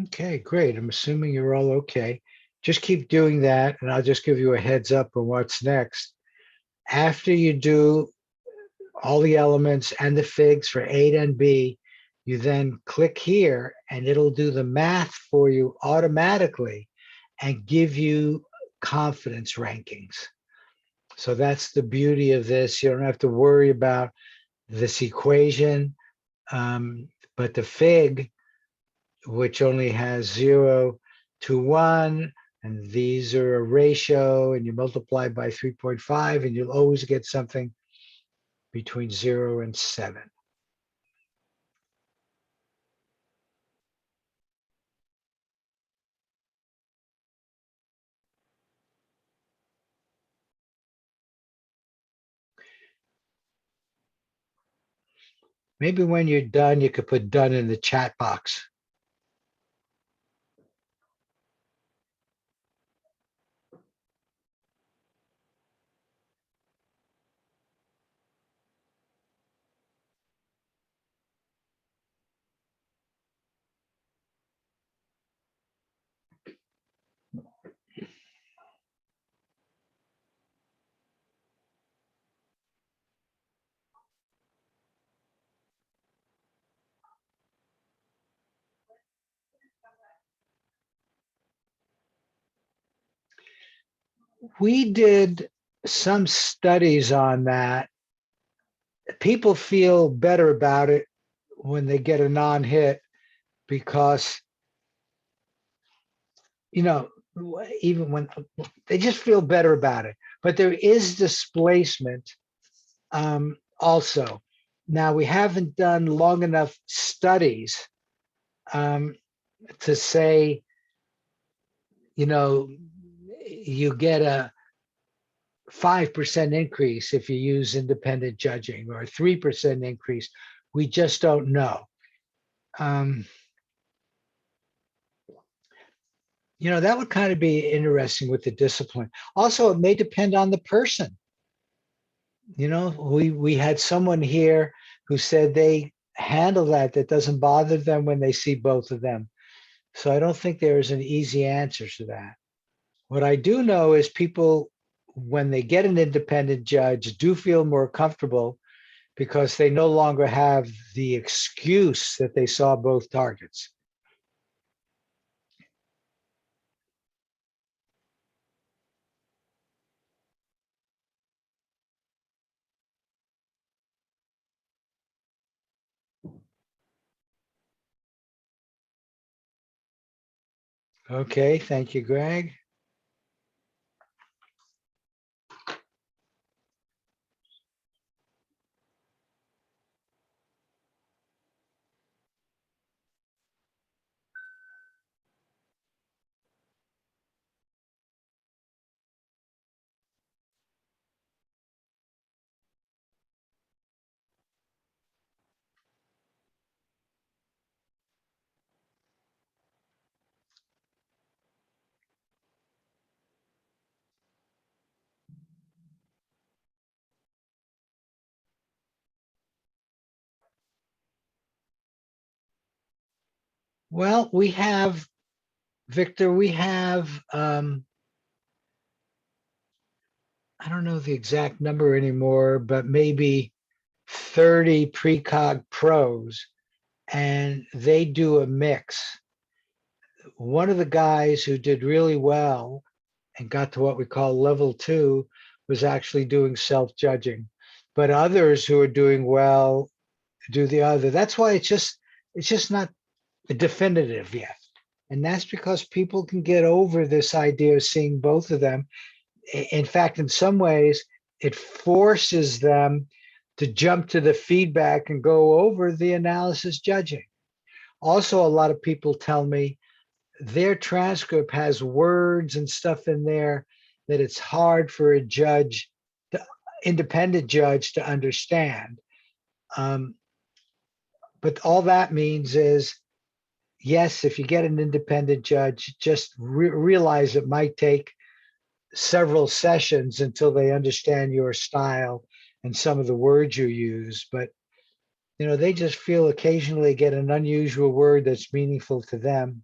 Okay, great. I'm assuming you're all okay. Just keep doing that, and I'll just give you a heads up on what's next. After you do all the elements and the figs for 8 and B, you then click here, and it'll do the math for you automatically and give you confidence rankings. So that's the beauty of this. You don't have to worry about this equation, but the fig, which only has 0 to 1, and these are a ratio, and you multiply by 3.5, and you'll always get something between 0 and 7. Maybe when you're done, you could put done in the chat box. We did some studies on that. People feel better about it when they get a non-hit because, you know, even when they just feel better about it. But there is displacement also. Now, we haven't done long enough studies to say, you know, you get a 5% increase if you use independent judging, or a 3% increase. We just don't know. You know, that would kind of be interesting with the discipline. Also, it may depend on the person. You know, we had someone here who said they handle that doesn't bother them when they see both of them. So I don't think there is an easy answer to that. What I do know is people, when they get an independent judge, do feel more comfortable because they no longer have the excuse that they saw both targets. Okay, thank you, Greg. Well, we have, Victor, we have, I don't know the exact number anymore, but maybe 30 precog pros, and they do a mix. One of the guys who did really well and got to what we call level 2 was actually doing self-judging, but others who are doing well do the other. That's why it's just not definitive yet. And that's because people can get over this idea of seeing both of them. In fact, in some ways, it forces them to jump to the feedback and go over the analysis judging. Also, a lot of people tell me their transcript has words and stuff in there that it's hard for a judge, the independent judge, to understand. Um, but all that means is, yes, if you get an independent judge, just realize it might take several sessions until they understand your style and some of the words you use. But they just feel occasionally get an unusual word that's meaningful to them.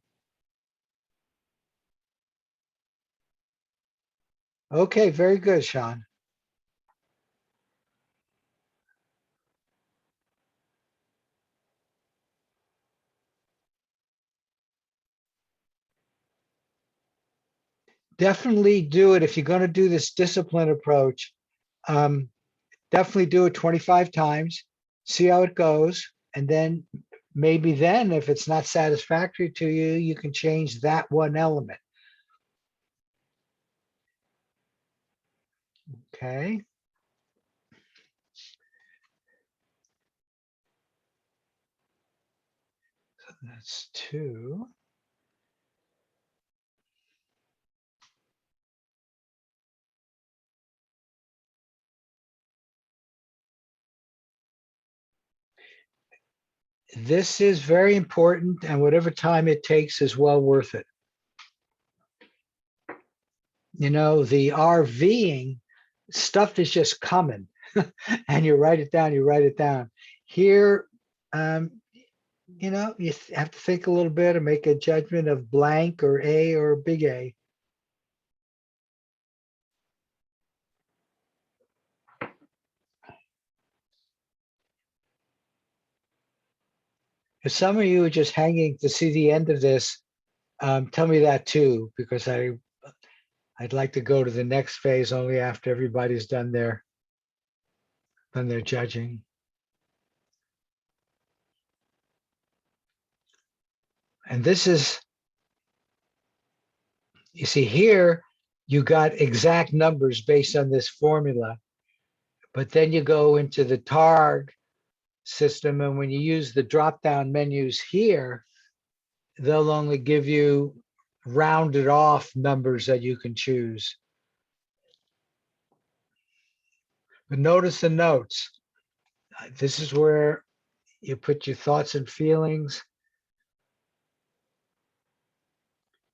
Okay, very good, Sean. Definitely do it if you're going to do this discipline approach. Um, definitely do it 25 times, see how it goes, and then maybe then, if it's not satisfactory to you, you can change that one element. Okay. So that's 2. This is very important, and whatever time it takes is well worth it. The RVing stuff is just coming, and you write it down, you write it down. Here, you have to think a little bit and make a judgment of blank or A or big A. If some of you are just hanging to see the end of this, tell me that too, because I'd like to go to the next phase only after everybody's done their judging. And this is, you see here, you got exact numbers based on this formula, but then you go into the TARG system, and when you use the drop-down menus here, they'll only give you rounded off numbers that you can choose. But notice the notes. This is where you put your thoughts and feelings.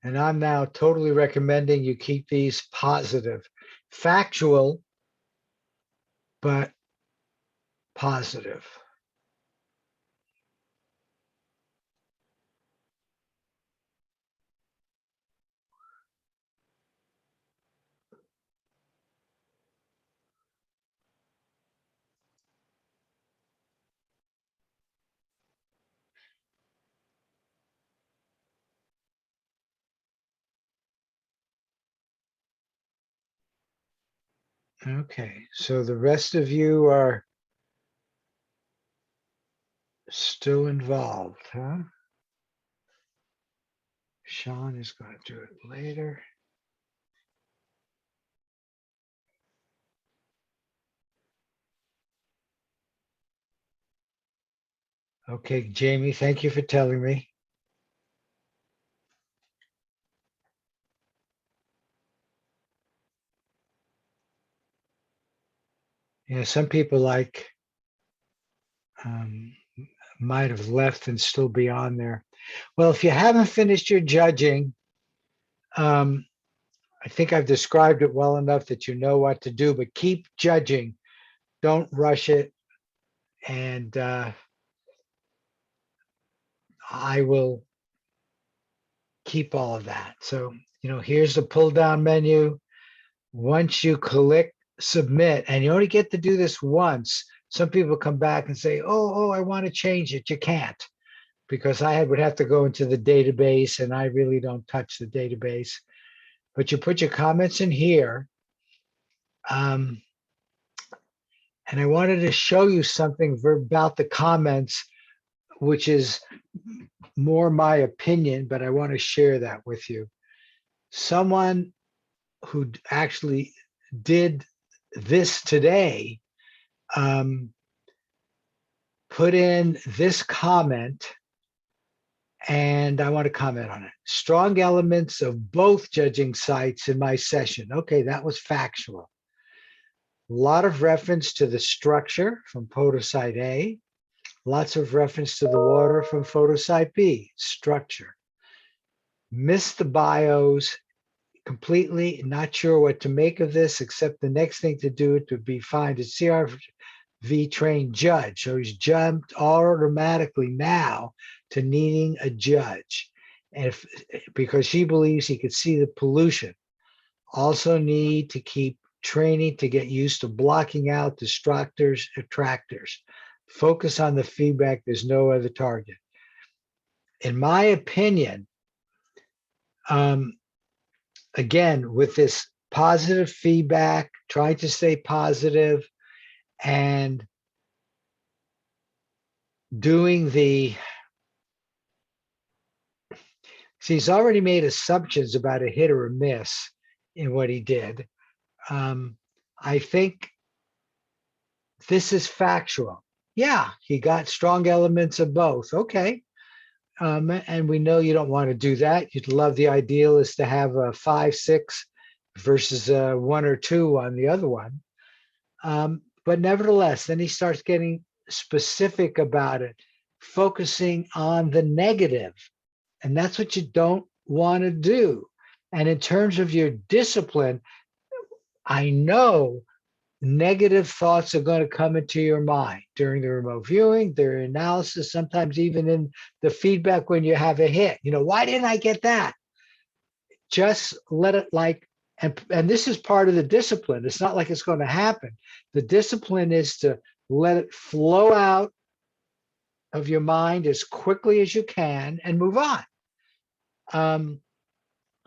And I'm now totally recommending you keep these positive. Factual but positive. Okay, so the rest of you are still involved, huh? Sean is going to do it later. Okay, Jamie, thank you for telling me. Yeah, some people um, might have left and still be on there. Well, if you haven't finished your judging, I think I've described it well enough that you know what to do, but keep judging. Don't rush it. And I will keep all of that. So, here's the pull down menu. Once you click submit, and you only get to do this once, some people come back and say, oh, I want to change it. You can't, because I would have to go into the database, and I really don't touch the database. But you put your comments in here. And I wanted to show you something about the comments, which is more my opinion, but I want to share that with you. Someone who actually did this today put in this comment, and I want to comment on it. Strong elements of both judging sites in my session. Okay, that was factual. A lot of reference to the structure from photosite A. Lots of reference to the water from photosite B, structure. Missed the bios completely, not sure what to make of this, except the next thing to do it would be find a CRV trained judge. So he's jumped automatically now to needing a judge. And because she believes he could see the pollution. Also need to keep training to get used to blocking out distractors, attractors. Focus on the feedback. There's no other target. In my opinion, again, with this positive feedback, trying to stay positive and doing see, he's already made assumptions about a hit or a miss in what he did. I think this is factual. Yeah, he got strong elements of both. Okay. And we know you don't want to do that. You'd love, the ideal is to have a 5, 6 versus a 1 or 2 on the other one. But nevertheless, then he starts getting specific about it, focusing on the negative. And that's what you don't want to do. And in terms of your discipline, I know negative thoughts are going to come into your mind during the remote viewing, their analysis, sometimes even in the feedback when you have a hit. Why didn't I get that? Just let it and this is part of the discipline. It's not like it's going to happen. The discipline is to let it flow out of your mind as quickly as you can and move on.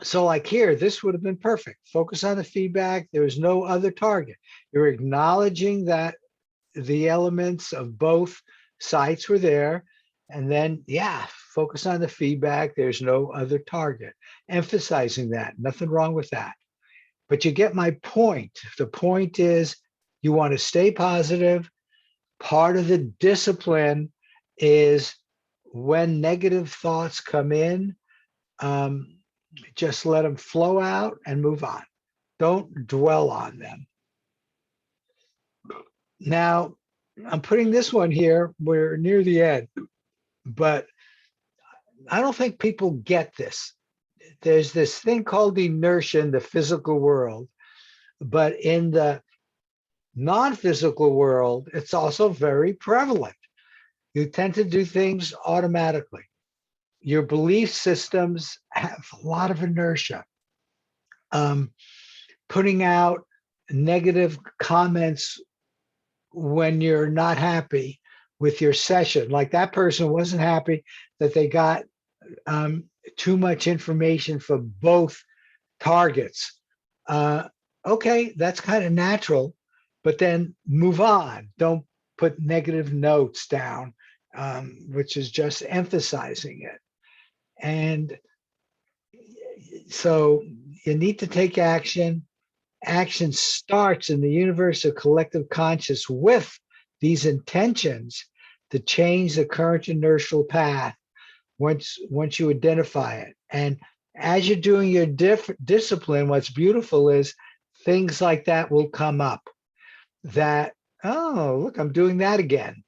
So like here, this would have been perfect. Focus on the feedback. There was no other target. You're acknowledging that the elements of both sites were there. And then, focus on the feedback. There's no other target. Emphasizing that. Nothing wrong with that. But you get my point. The point is you want to stay positive. Part of the discipline is when negative thoughts come in, just let them flow out and move on. Don't dwell on them. Now, I'm putting this one here. We're near the end, but I don't think people get this. There's this thing called inertia in the physical world, but in the non-physical world, it's also very prevalent. You tend to do things automatically. Your belief systems have a lot of inertia. Um, Putting out negative comments when you're not happy with your session, like that person wasn't happy that they got um, too much information for both targets. Uh, okay, that's kind of natural, but then move on. Don't put negative notes down, which is just emphasizing it. And so you need to take action. Action starts in the universe of collective conscious with these intentions to change the current inertial path once you identify it. And as you're doing your discipline, what's beautiful is things like that will come up that, oh, look, I'm doing that again.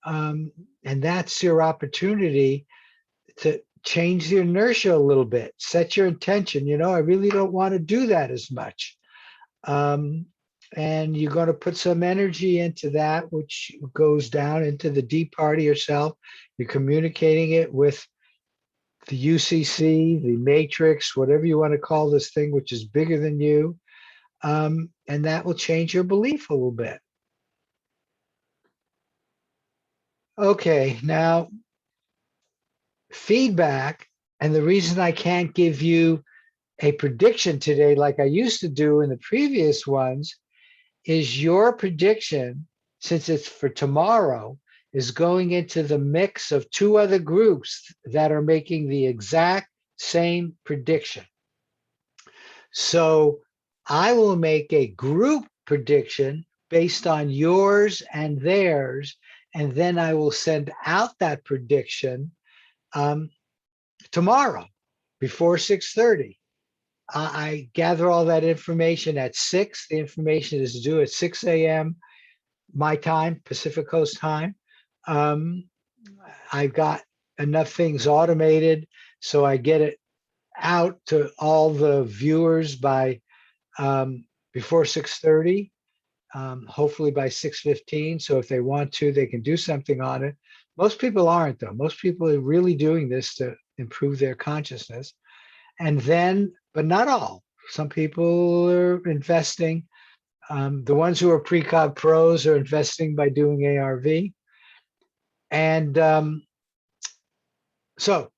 And that's your opportunity to change the inertia a little bit. Set your intention. I really don't want to do that as much. And you're going to put some energy into that, which goes down into the deep part of yourself. You're communicating it with the UCC, the matrix, whatever you want to call this thing, which is bigger than you. And that will change your belief a little bit. Okay, now feedback. And the reason I can't give you a prediction today, like I used to do in the previous ones, is your prediction, since it's for tomorrow, is going into the mix of two other groups that are making the exact same prediction. So I will make a group prediction based on yours and theirs, and then I will send out that prediction tomorrow before 6:30. I gather all that information at 6. The information is due at 6 a.m. my time, Pacific Coast time. I've got enough things automated so I get it out to all the viewers by before 6:30, hopefully by 6:15. So if they want to, they can do something on it. Most people aren't, though. Most people are really doing this to improve their consciousness. And then, but not all. Some people are investing. The ones who are precog pros are investing by doing ARV. And so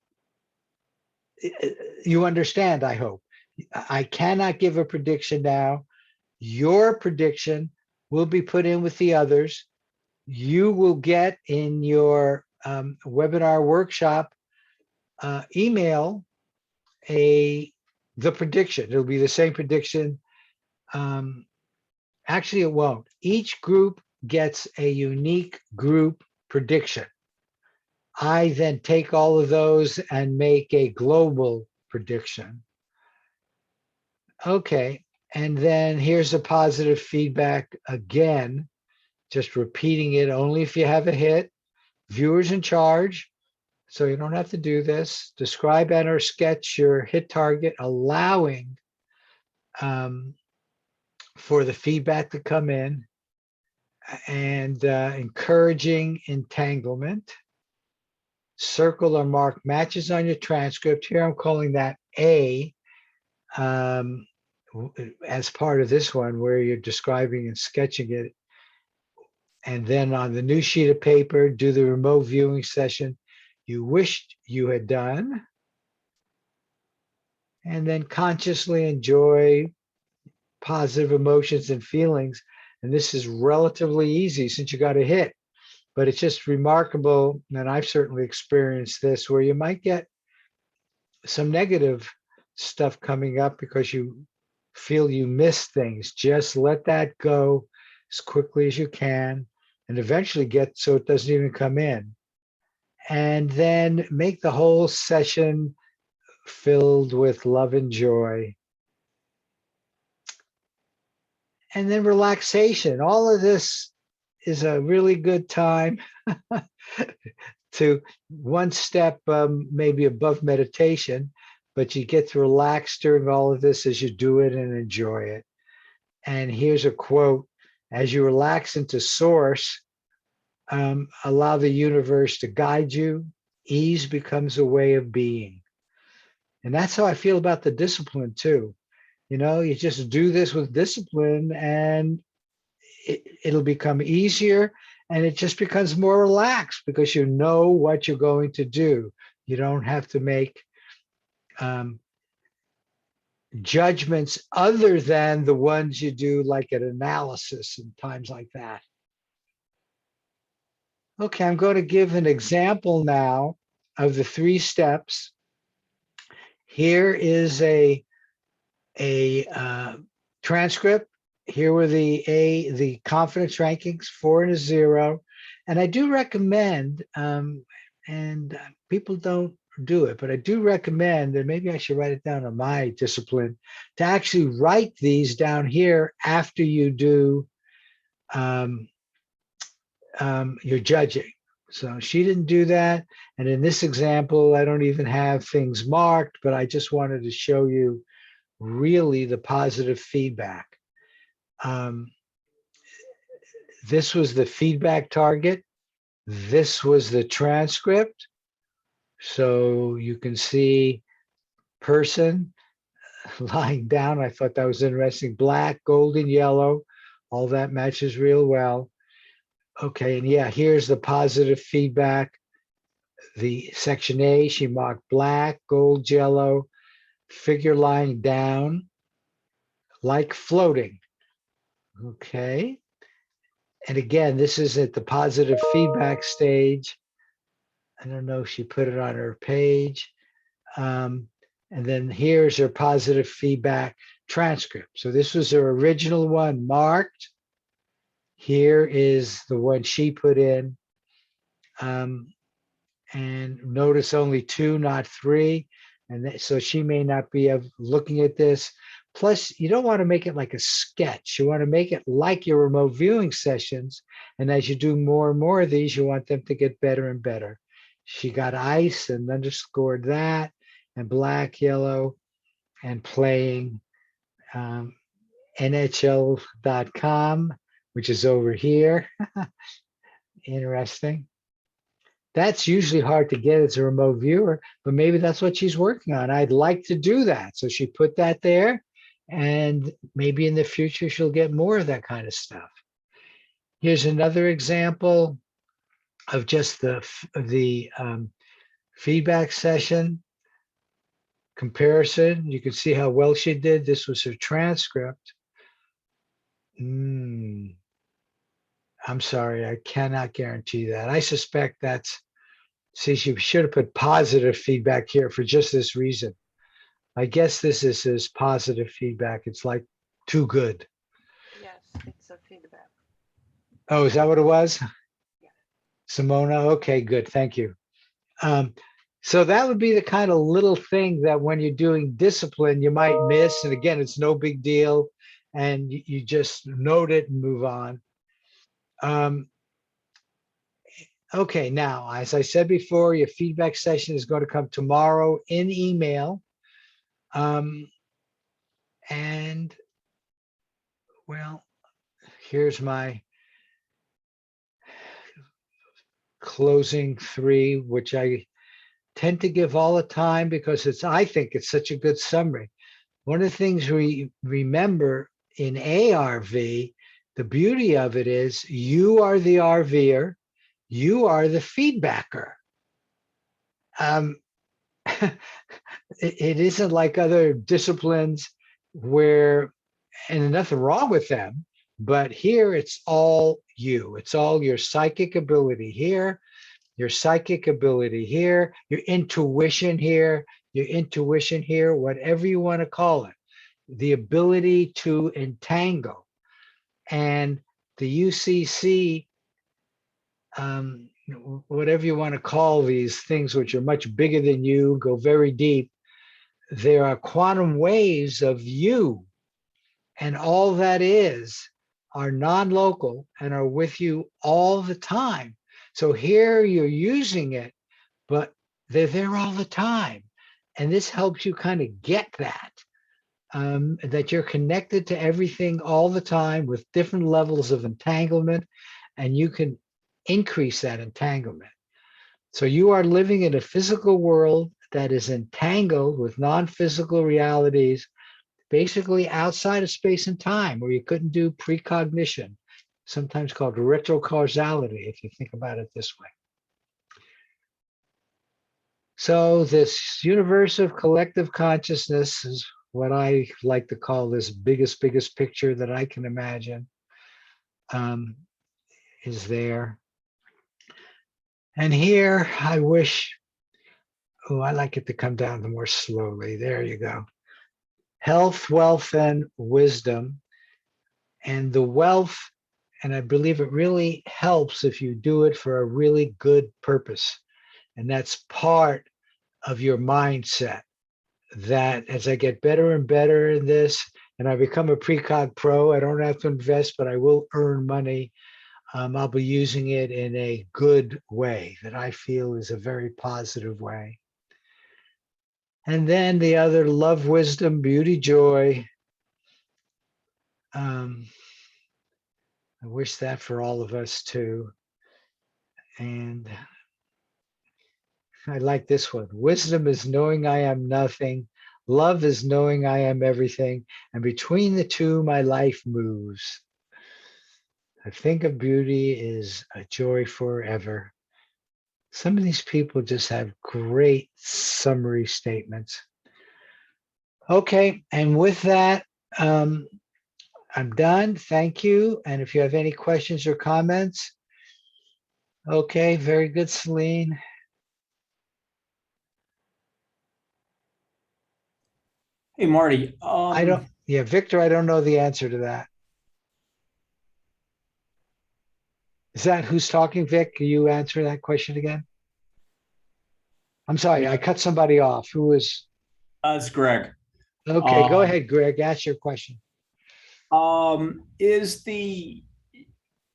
you understand, I hope. I cannot give a prediction now. Your prediction will be put in with the others. You will get in your webinar workshop email the prediction. It'll be the same prediction. Actually, it won't. Each group gets a unique group prediction. I then take all of those and make a global prediction. Okay, and then here's the positive feedback again, just repeating it only if you have a hit. Viewers in charge, so you don't have to do this. Describe and or sketch your hit target, allowing for the feedback to come in, and encouraging entanglement. Circle or mark matches on your transcript. Here I'm calling that A as part of this one where you're describing and sketching it. And then on the new sheet of paper, do the remote viewing session you wished you had done. And then consciously enjoy positive emotions and feelings. And this is relatively easy since you got a hit. But it's just remarkable, and I've certainly experienced this, where you might get some negative stuff coming up because you feel you miss things. Just let that go as quickly as you can and eventually get so it doesn't even come in. And then make the whole session filled with love and joy. And then relaxation. All of this is a really good time to one step maybe above meditation, but you get to relax during all of this as you do it and enjoy it. And here's a quote As you relax into source, allow the universe to guide you. Ease becomes a way of being. And that's how I feel about the discipline too. You just do this with discipline and it'll become easier, and it just becomes more relaxed because you know what you're going to do. You don't have to make judgments other than the ones you do like an analysis and times like that. Okay, I'm going to give an example now of the 3 steps. Here is a transcript. Here were the confidence rankings, 4 and a 0. And I do recommend, and people don't do it, but I do recommend, and maybe I should write it down on my discipline, to actually write these down here after you do your judging. So she didn't do that. And in this example, I don't even have things marked, but I just wanted to show you really the positive feedback. This was the feedback target. This was the transcript. So you can see person lying down. I thought that was interesting. Black, golden, yellow. All that matches real well. Okay, and yeah, here's the positive feedback. The section A, she marked black, gold, yellow, figure lying down, like floating. Okay. And again, this is at the positive feedback stage. I don't know if she put it on her page. And then here's her positive feedback transcript. So this was her original one marked. Here is the one she put in. And notice only 2, not 3. And so she may not be looking at this. Plus, you don't want to make it like a sketch. You want to make it like your remote viewing sessions. And as you do more and more of these, you want them to get better and better. She got ice and underscored that, and black, yellow, and playing NHL.com, which is over here. Interesting. That's usually hard to get as a remote viewer, but maybe that's what she's working on. I'd like to do that. So she put that there, and maybe in the future she'll get more of that kind of stuff. Here's another example of just the feedback session comparison. You can see how well she did. This was her transcript. I'm sorry, I cannot guarantee that. I suspect that's, see, she should have put positive feedback here for just this reason. I guess this is his positive feedback. It's like too good. Yes, it's a feedback. Oh, is that what it was? Yeah. Simona, okay, good, thank you. So that would be the kind of little thing that when you're doing discipline, you might miss. And again, it's no big deal. And you just note it and move on. Okay, now, as I said before, your feedback session is going to come tomorrow in email. And well, here's my closing 3, which I tend to give all the time because I think it's such a good summary. One of the things we remember in ARV, the beauty of it is you are the RVer, you are the feedbacker. It isn't like other disciplines where, and nothing wrong with them, but here it's all you. It's all your psychic ability here, your psychic ability here, your intuition here, whatever you want to call it, the ability to entangle. And the UCC, whatever you want to call these things, which are much bigger than you, go very deep, there are quantum waves of you. And all that are non-local and are with you all the time. So here you're using it, but they're there all the time. And this helps you kind of get that. that you're connected to everything all the time with different levels of entanglement, and you can increase that entanglement. So you are living in a physical world that is entangled with non-physical realities, basically outside of space and time, where you couldn't do precognition, sometimes called retrocausality, if you think about it this way. So this universe of collective consciousness is what I like to call this biggest picture that I can imagine, is there. And here I wish, oh, I like it to come down more slowly. There you go. Health, wealth, and wisdom. And the wealth, and I believe it really helps if you do it for a really good purpose. And that's part of your mindset, that as I get better and better in this, and I become a precog pro, I don't have to invest, but I will earn money. I'll be using it in a good way that I feel is a very positive way. And then the other, love, wisdom, beauty, joy. I wish that for all of us too. And I like this one. Wisdom is knowing I am nothing. Love is knowing I am everything. And between the two, my life moves. I think of beauty is a joy forever. Some of these people just have great summary statements. Okay, and with that, I'm done. Thank you. And if you have any questions or comments, okay, very good, Celine. Hey, Marty. Yeah, Victor, I don't know the answer to that. Is that who's talking, Vic? Can you answer that question again? I'm sorry, I cut somebody off. Who was? It's Greg. Okay, go Um, ahead, Greg. Ask your question. Is the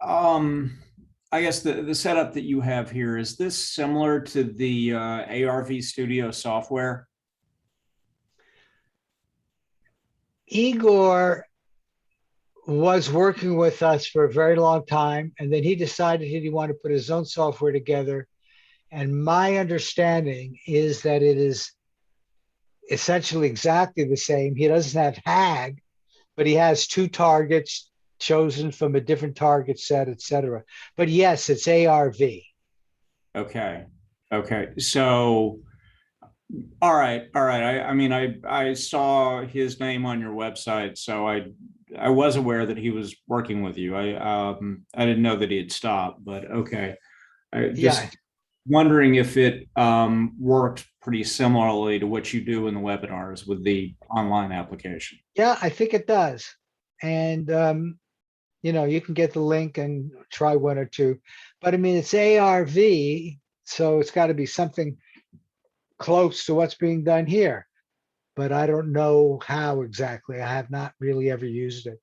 I guess the setup that you have here, is this similar to the ARV Studio software? Igor was working with us for a very long time, and then he decided he wanted to put his own software together. And my understanding is that it is essentially exactly the same. He doesn't have HAG, but he has two targets chosen from a different target set, etc. But yes, it's ARV. Okay. Okay. So, all right. All right. I mean, I saw his name on your website, so I was aware that he was working with you. I didn't know that he had stopped, but okay. I just Yeah, wondering if it worked pretty similarly to what you do in the webinars with the online application. yeah, I think it does. And you can get the link and try one or two. But I mean, it's ARV, so it's got to be something close to what's being done here. But I don't know how exactly. I have not really ever used it.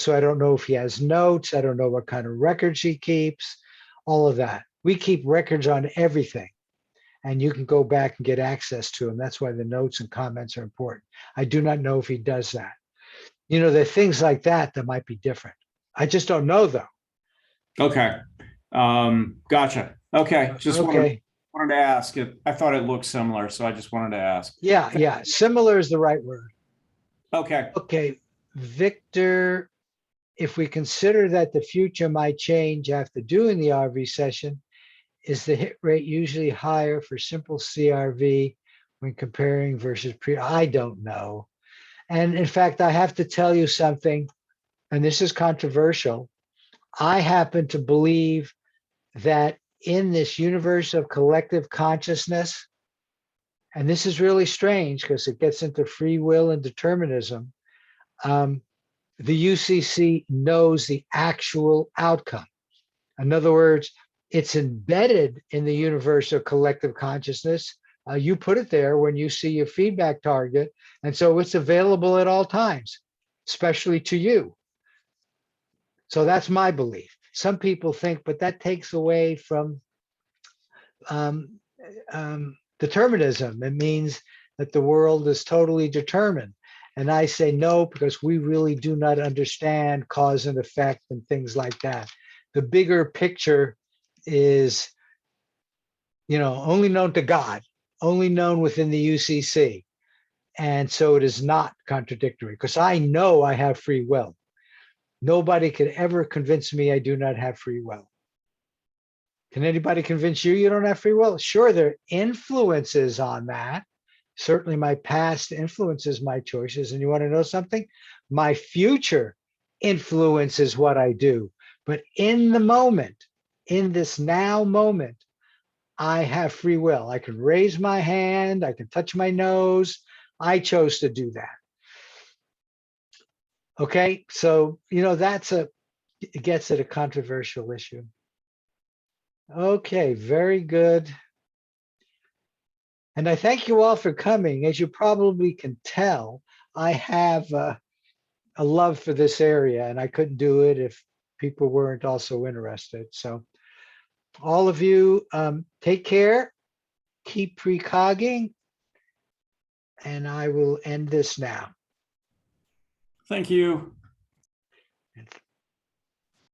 So I don't know if he has notes. I don't know what kind of records he keeps, all of that. We keep records on everything, and you can go back and get access to them. That's why the notes and comments are important. I do not know if he does that. There are things like that that might be different. I just don't know though. Okay. Gotcha. Okay. Just Okay. wanted to ask it. I thought it looked similar, so I just wanted to ask. Yeah, yeah. Similar is the right word. Okay. Okay. Victor, if we consider that the future might change after doing the RV session, is the hit rate usually higher for simple CRV when comparing versus pre? I don't know. And in fact, I have to tell you something, and this is controversial. I happen to believe that in this universe of collective consciousness, and this is really strange because it gets into free will and determinism, the UCC knows the actual outcome. In other words, it's embedded in the universe of collective consciousness. You put it there when you see your feedback target. And so it's available at all times, especially to you. So that's my belief. Some people think, but that takes away from determinism. It means that the world is totally determined. And I say no, because we really do not understand cause and effect and things like that. The bigger picture is, only known to God, only known within the UCC. And so it is not contradictory, because I know I have free will. Nobody could ever convince me I do not have free will. Can anybody convince you you don't have free will? Sure, there are influences on that. Certainly my past influences my choices. And you want to know something? My future influences what I do. But in the moment, in this now moment, I have free will. I can raise my hand. I can touch my nose. I chose to do that. Okay, so, it gets at a controversial issue. Okay, very good. And I thank you all for coming. As you probably can tell, I have a love for this area, and I couldn't do it if people weren't also interested. So all of you, take care, keep precogging, and I will end this now. Thank you.